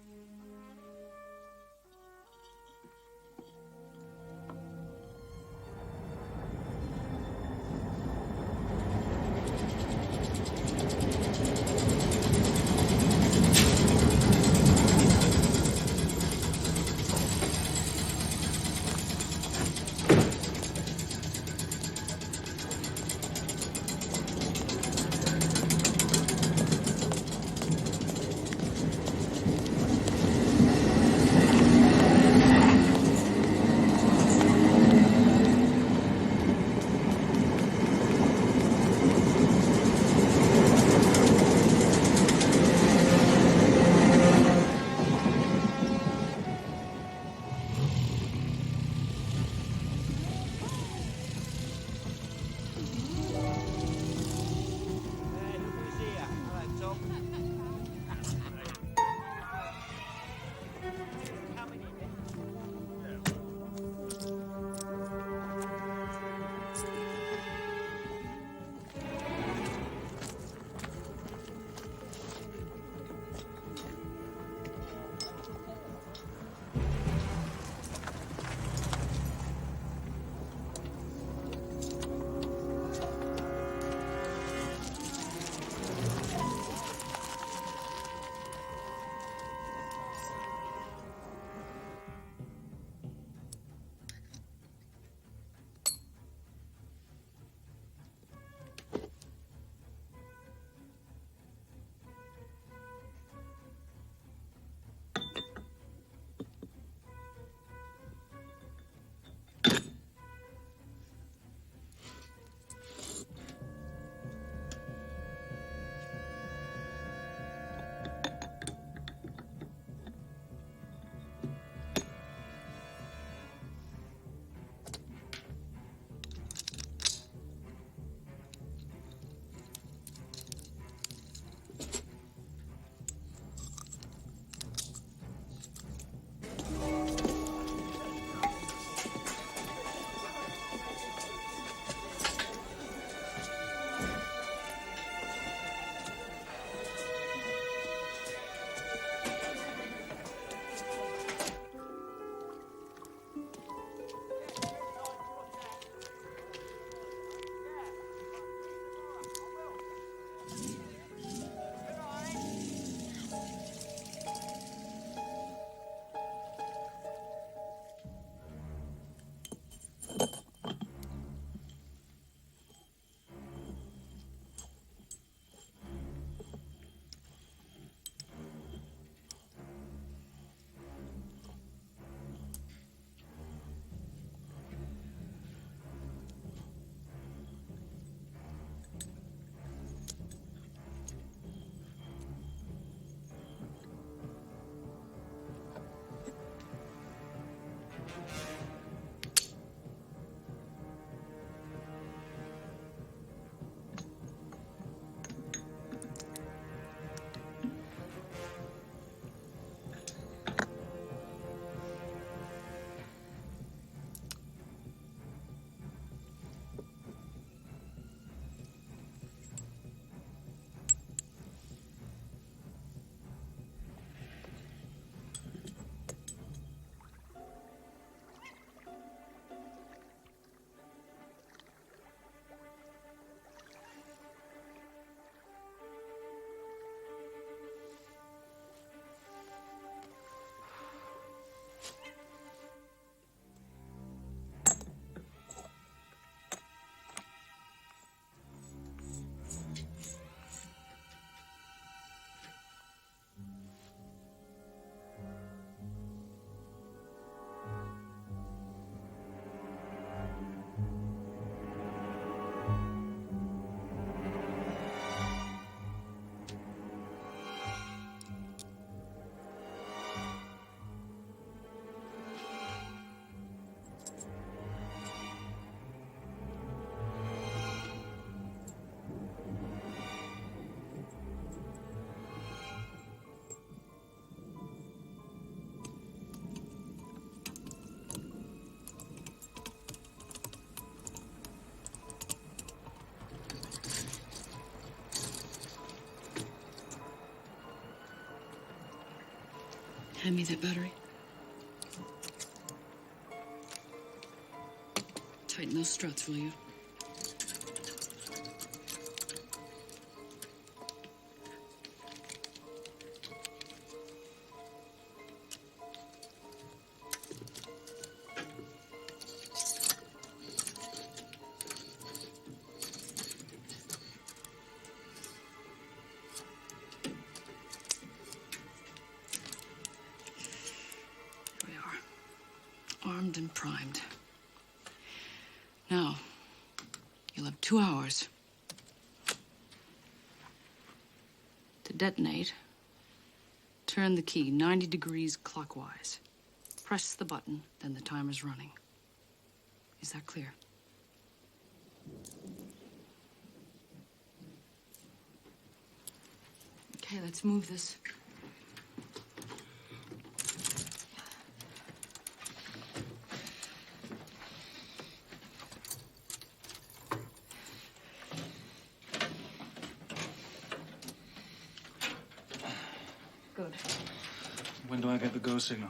Hand me that battery. Tighten those struts, will you? Armed and primed. Now, you'll have 2 hours to detonate. Turn the key 90 degrees clockwise. Press the button, then the timer's running. Is that clear? Okay, let's move this. Good. When do I get the go signal?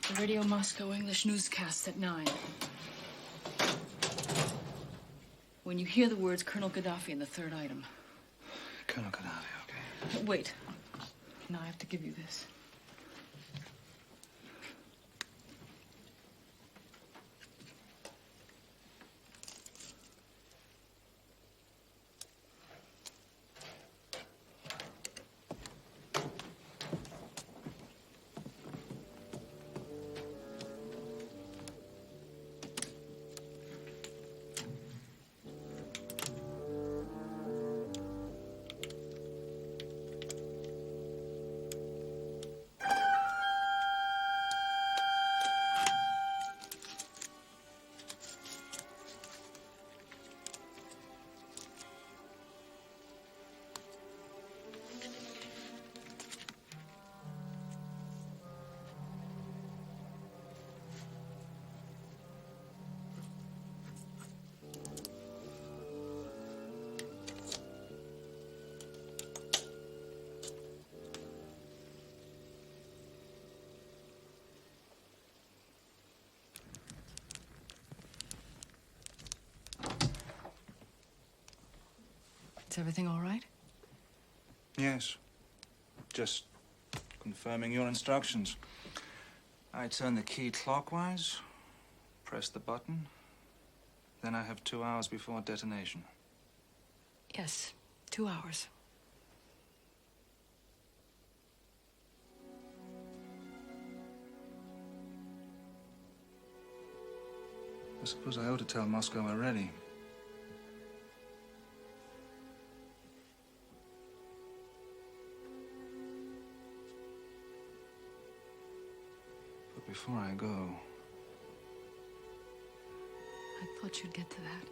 The Radio Moscow English newscast at 9. When you hear the words Colonel Gaddafi in the third item. Colonel Gaddafi, okay. Wait. Now I have to give you this. Is everything all right? Yes. Just confirming your instructions. I turn the key clockwise, press the button, then I have 2 hours before detonation. Yes, 2 hours. I suppose I ought to tell Moscow we're ready. But before I go, I thought you'd get to that.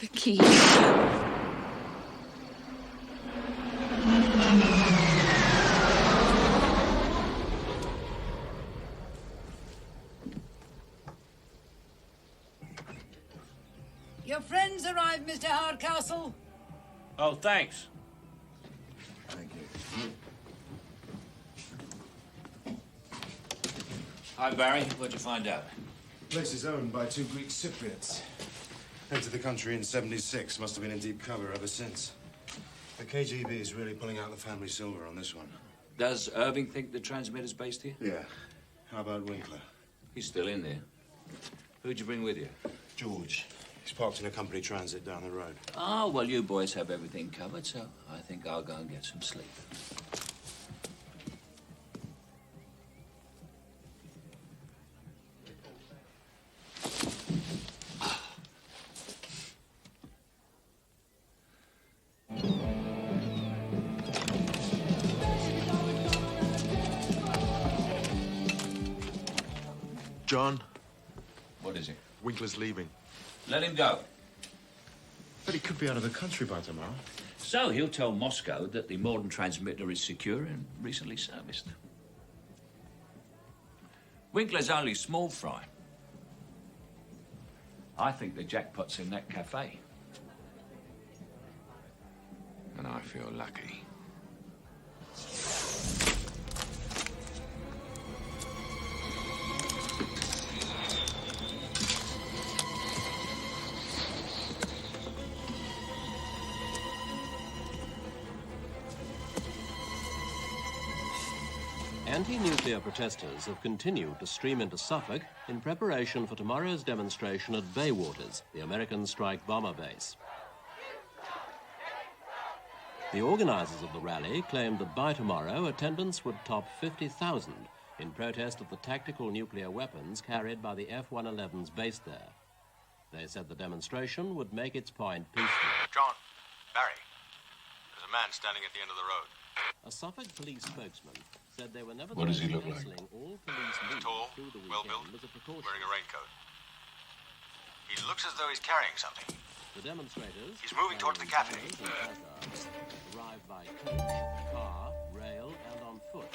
The key. Your friends arrived, Mr. Hardcastle. Oh, thanks. Thank you. Hi, Barry. What'd you find out? The place is owned by 2 Greek Cypriots. Entered the country in '76. Must have been in deep cover ever since. The KGB is really pulling out the family silver on this one. Does Irving think the transmitter's based here? Yeah. How about Winkler? He's still in there. Who'd you bring with you? George. He's parked in a company transit down the road. Oh, well, you boys have everything covered, so I think I'll go and get some sleep. John? What is it? Winkler's leaving. Let him go. But he could be out of the country by tomorrow. So he'll tell Moscow that the modern transmitter is secure and recently serviced. Winkler's only small fry. I think the jackpot's in that cafe. And I feel lucky. Anti-nuclear protesters have continued to stream into Suffolk in preparation for tomorrow's demonstration at Baywaters, the American strike bomber base. The organizers of the rally claimed that by tomorrow attendance would top 50,000 in protest of the tactical nuclear weapons carried by the F-111s based there. They said the demonstration would make its point peaceful. John, Barry, there's a man standing at the end of the road. A Suffolk police spokesman said they were nevertheless What does he look like? cancelling all police movement Tall, through the well-built, weekend as a precaution. wearing a raincoat. He looks as though he's carrying something. The demonstrators, He's moving towards the cafe. arrived by coach, car, rail, and on foot.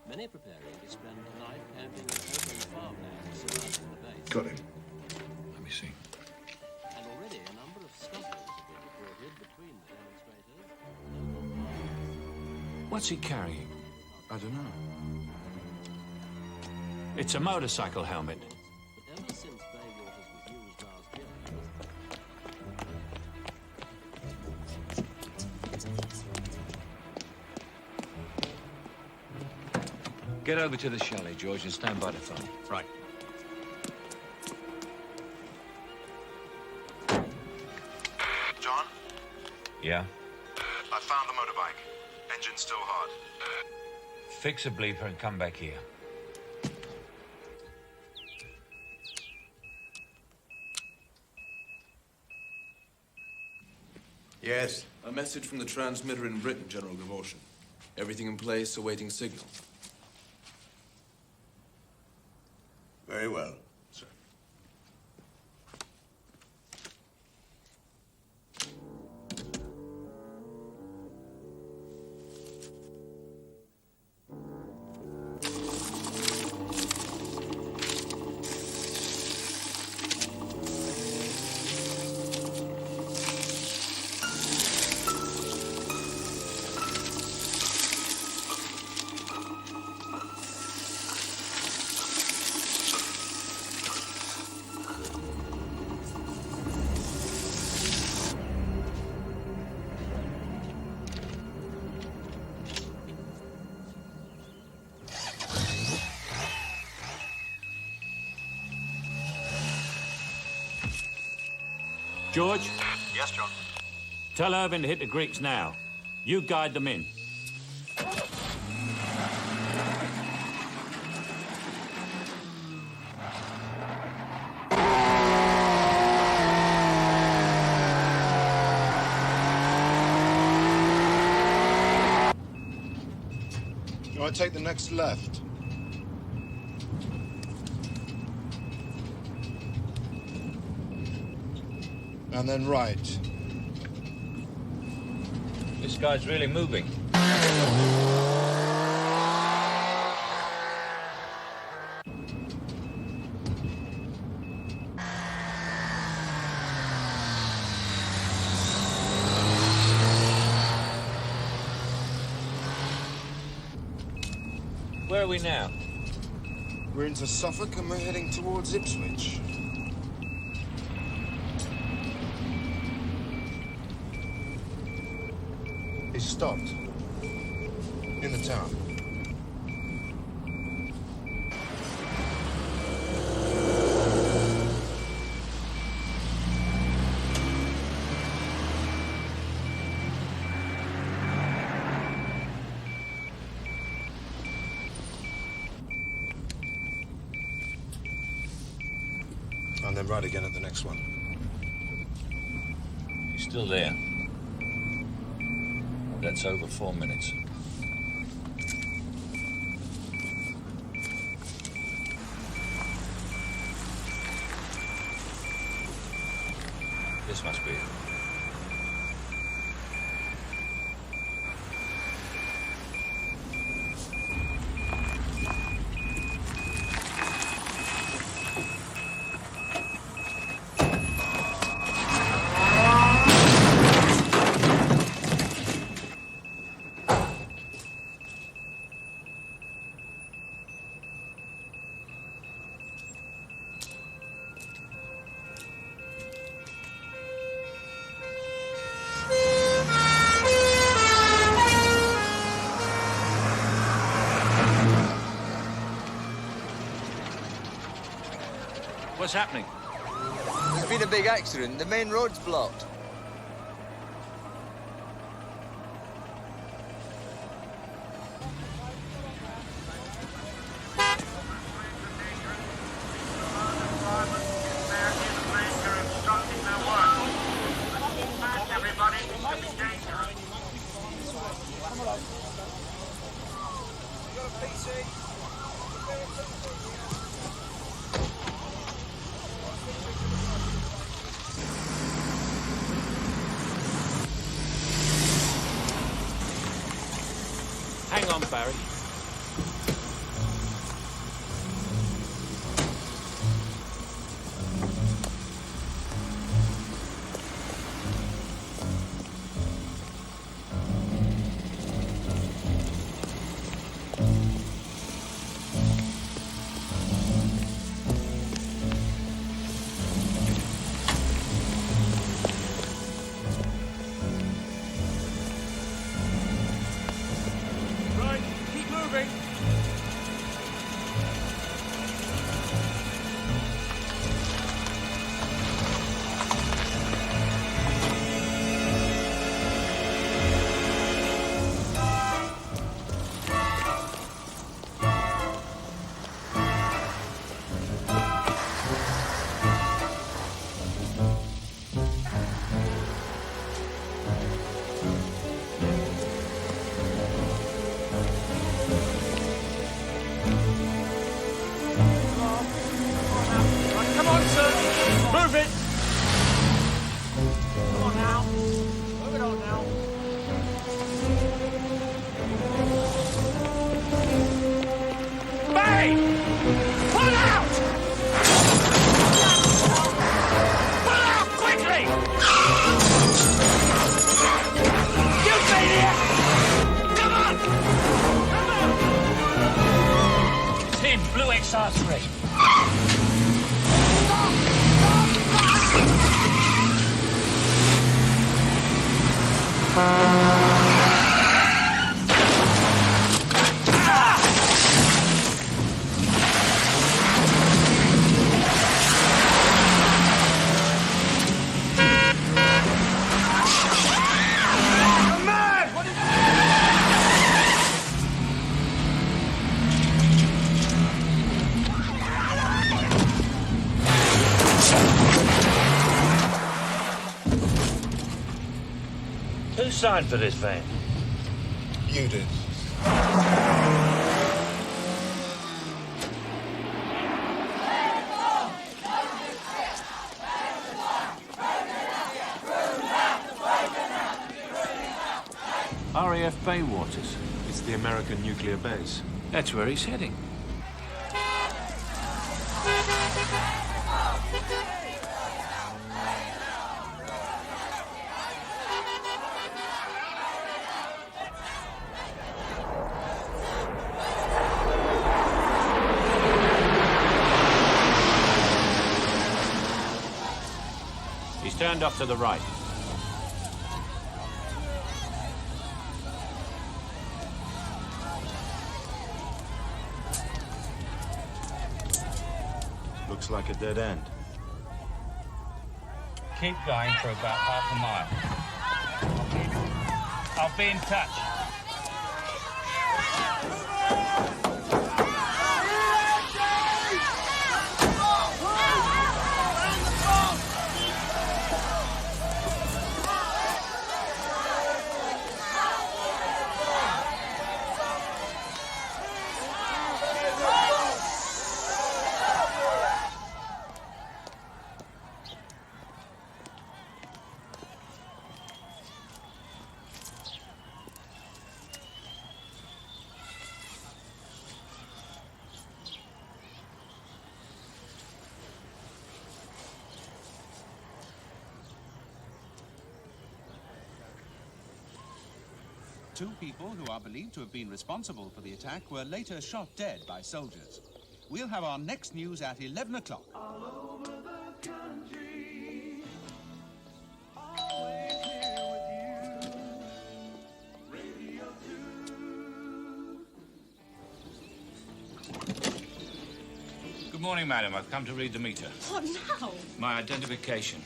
Many preparing to spend the night camping in open farmland surrounding the base. Got him. Let me see. And already a number of scuffles have been reported between the demonstrators. What's he carrying? I don't know. It's a motorcycle helmet. But ever since Baywaters was used last year, Get over to the chalet, George, and stand by the phone. Right. John, Yeah? I found the motorbike. Engine's still hard. Fix a bleeper and come back here. Yes? A message from the transmitter in Britain, General Devotion. Everything in place, awaiting signal. Very well. Sir. George, Yes, John. tell Irving to hit the Greeks now. You guide them in. You want to take the next left? And then right. This guy's really moving. Where are we now? We're into Suffolk and we're heading towards Ipswich. He's stopped. In the town. And then right again at the next one. He's still there. That's over 4 minutes. This must be it. What's happening? There's been a big accident. The main road's blocked. Hang on, Barry. Who signed for this van? You did. RAF Baywaters? It's the American nuclear base. That's where he's heading. He's turned off to the right. Looks like a dead end. Keep going for about half a mile. I'll be in touch. Two people who are believed to have been responsible for the attack were later shot dead by soldiers. We'll have our next news at 11 o'clock. Good morning, madam. I've come to read the meter. What now? My identification.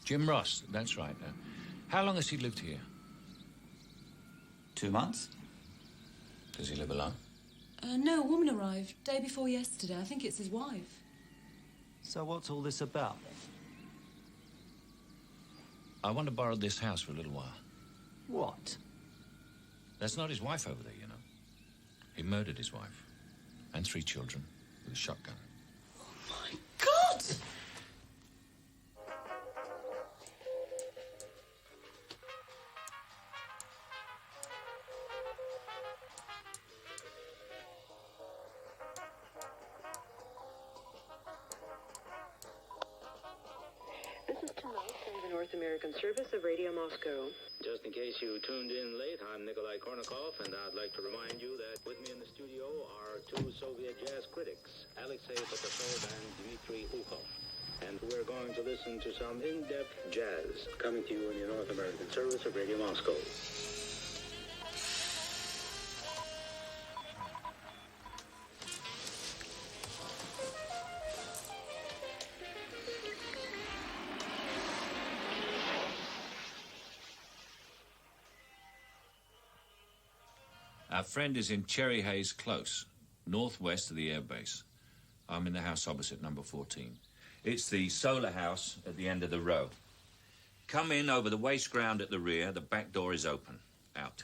Jim Ross, that's right. How long has he lived here? 2 months. Does he live alone? No, a woman arrived day before yesterday. I think it's his wife. So what's all this about? I want to borrow this house for a little while. What? That's not his wife over there, you know. He murdered his wife and 3 children with a shotgun. God! North American service of Radio Moscow. Just in case you tuned in late, I'm Nikolai Kornikov, and I'd like to remind you that with me in the studio are 2 Soviet jazz critics, Alexei Potapov and Dmitry Ukhov. And we're going to listen to some in-depth jazz coming to you in the North American service of Radio Moscow. Our friend is in Cherry Hayes Close, northwest of the airbase. I'm in the house opposite, number 14. It's the solar house at the end of the row. Come in over the waste ground at the rear. The back door is open. Out.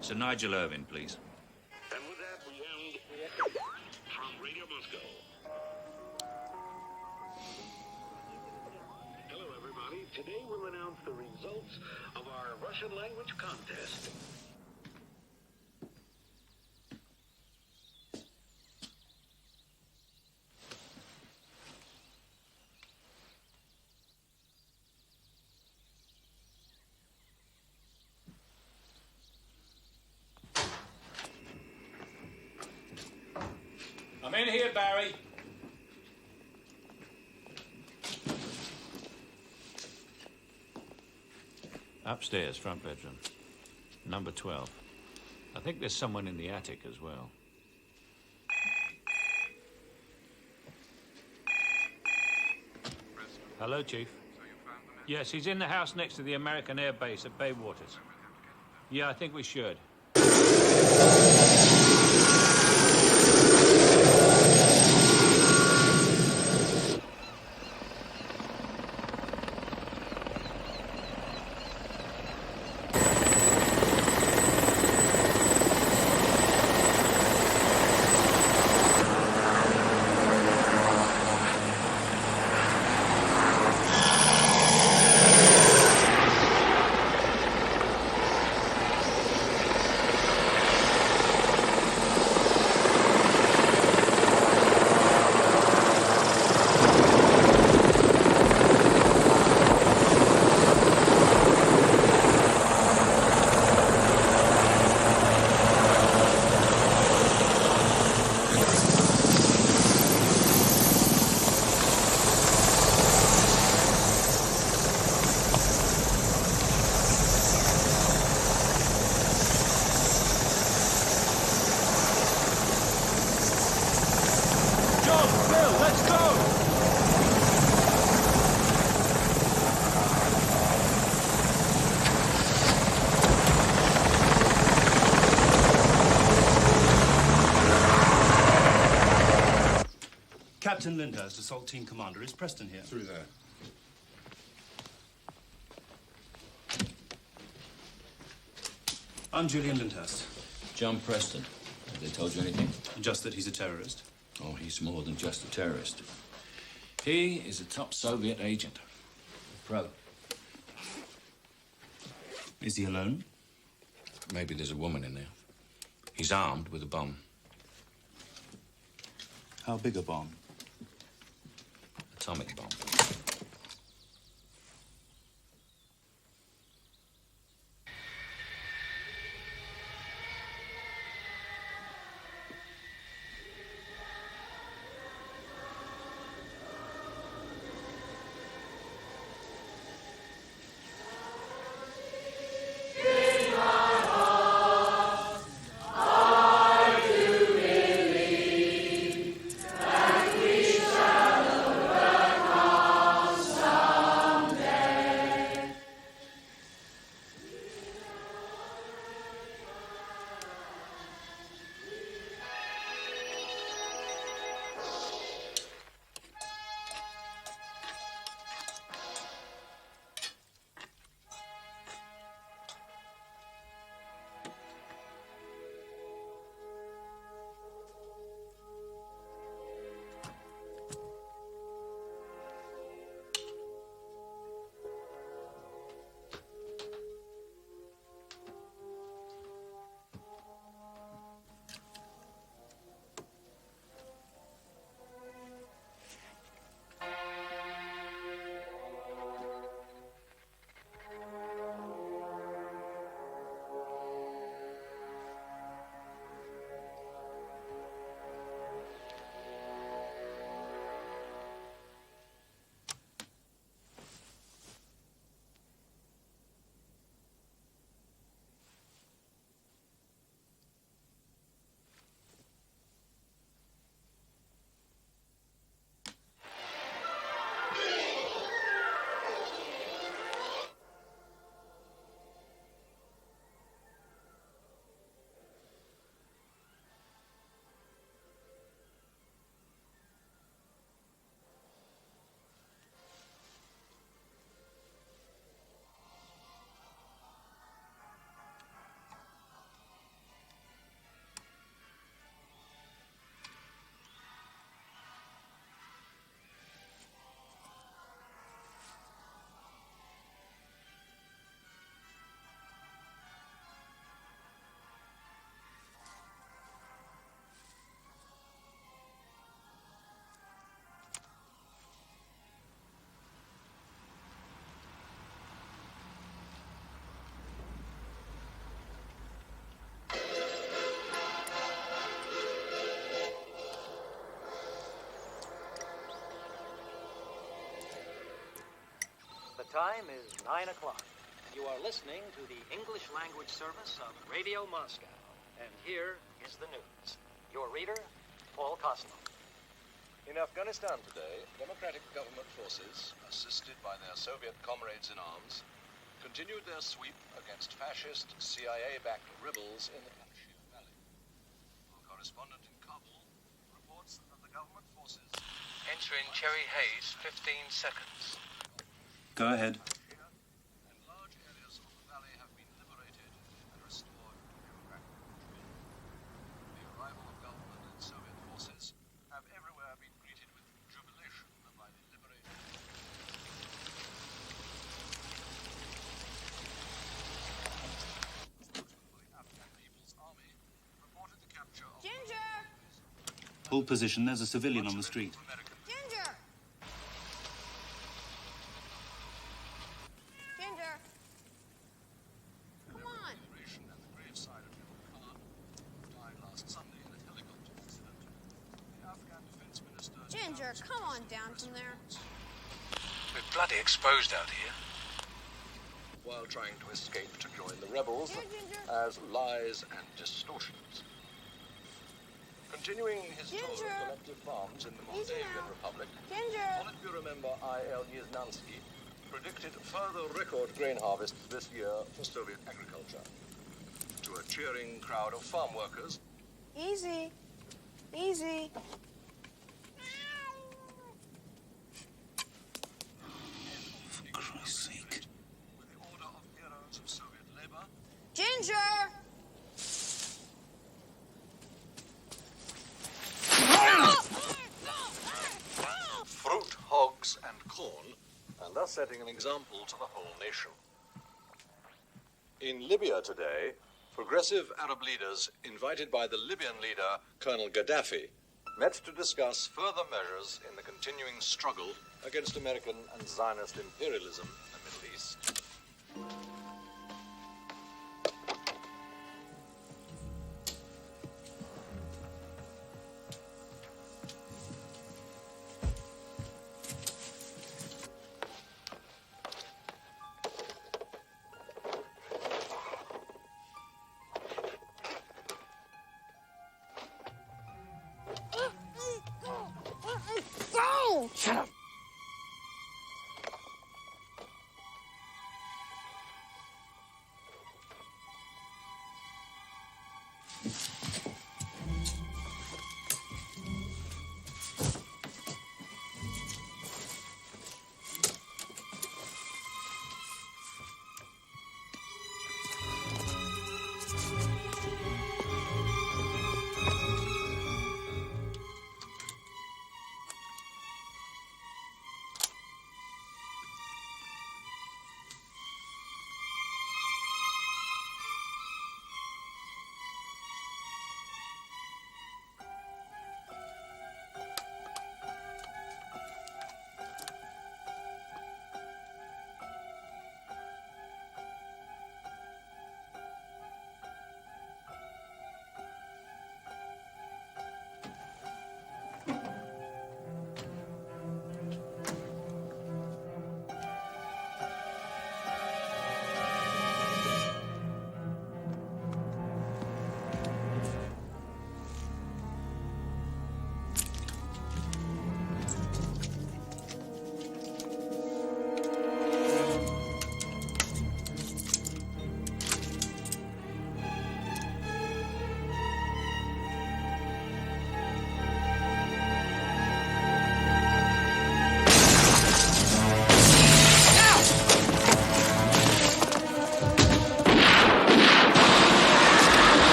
Sir Nigel Irving, please. And with that, we end from Radio Moscow. Hello, everybody. Today we'll announce the results of our Russian language contest. I'm in here, Barry. Upstairs, front bedroom. Number 12. I think there's someone in the attic as well. Hello, Chief. Yes, he's in the house next to the American Air Base at Baywaters. Yeah, I think we should. Captain Lyndhurst, Assault Team Commander. Is Preston here? Through there. I'm Julian Lyndhurst. John Preston. Have they told you anything? Just that he's a terrorist. Oh, he's more than just a terrorist. He is a top Soviet agent. Pro. Is he alone? Maybe there's a woman in there. He's armed with a bomb. How big a bomb? Atomic bomb. The time is 9 o'clock. You are listening to the English language service of Radio Moscow. And here is the news. Your reader, Paul Koslov. In Afghanistan today, democratic government forces, assisted by their Soviet comrades in arms, continued their sweep against fascist CIA-backed rebels in the country. correspondent in Kabul reports that the government forces Enter in Cherry Hayes, 15 seconds. Go ahead. and large areas of the valley have been liberated and restored to democratic control. The arrival of government and Soviet forces have everywhere been greeted with jubilation by the liberated. Ginger! Hold position. There's a civilian on the street. Ginger! Ginger! Come on! Ginger, come on down from there. We're bloody exposed out here. While trying to escape to join the rebels as lies and distortions. Continuing his tour of collective farms in the Moldavian Republic, Politburo member I.L. Yeznansky predicted further record grain harvests this year for Soviet agriculture. To a cheering crowd of farm workers, Easy. Easy. For Christ's sake. with the Order of Heroes of Soviet Labor, Ginger! fruit, hogs, and corn, and thus setting an example to the whole nation. In Libya today, progressive Arab leaders, invited by the Libyan leader, Colonel Gaddafi, met to discuss further measures in the continuing struggle against American and Zionist imperialism in the Middle East. Go! Shut up!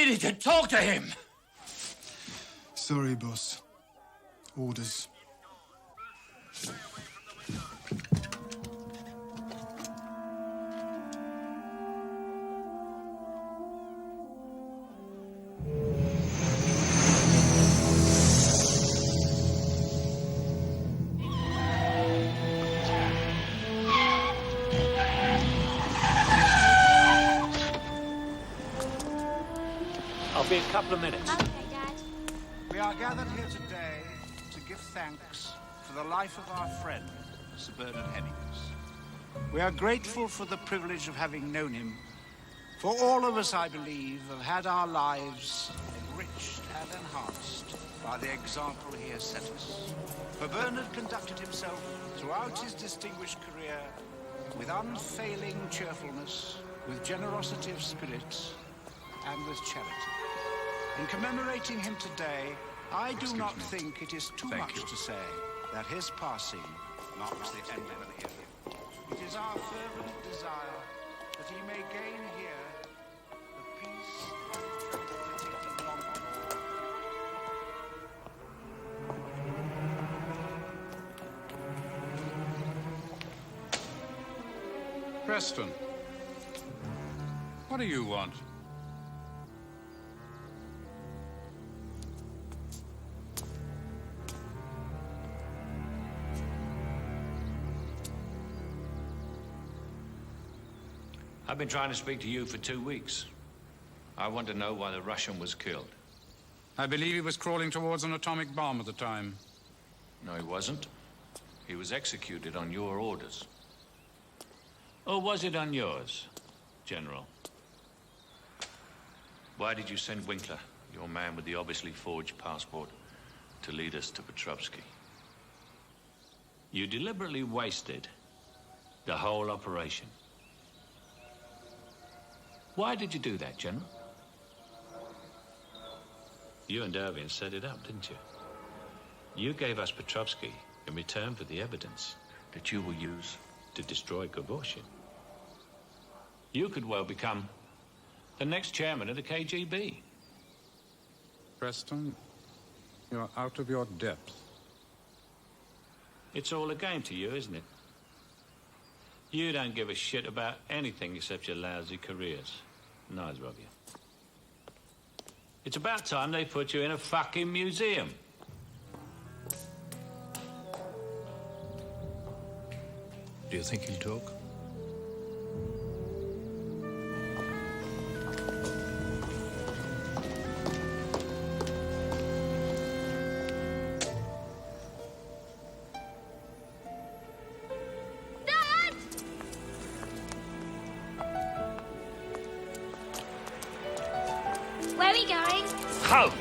needed to talk to him. Sorry, boss. Orders. I'll be a couple of minutes. Okay, Dad. We are gathered here today to give thanks for the life of our friend, Sir Bernard Hemmings. We are grateful for the privilege of having known him. For all of us, I believe, have had our lives enriched and enhanced by the example he has set us. For Bernard conducted himself throughout his distinguished career with unfailing cheerfulness, with generosity of spirit, and with charity. In commemorating him today, I do not think it is too much to say that his passing marks the end of an era. It is our fervent desire that he may gain here the peace and tranquility he longed for. Preston, what do you want? I've been trying to speak to you for 2 weeks. I want to know why the Russian was killed. I believe he was crawling towards an atomic bomb at the time. No, he wasn't. He was executed on your orders. Or was it on yours, General? Why did you send Winkler, your man with the obviously forged passport, to lead us to Petrovsky? You deliberately wasted the whole operation. Why did you do that, General? You and Irving set it up, didn't you? You gave us Petrovsky in return for the evidence that you will use to destroy Gavoshin. You could well become the next chairman of the KGB. Preston, you're out of your depth. It's all a game to you, isn't it? You don't give a shit about anything except your lousy careers. Neither of you. It's about time they put you in a fucking museum. Do you think he'll talk? Where are we going? Home!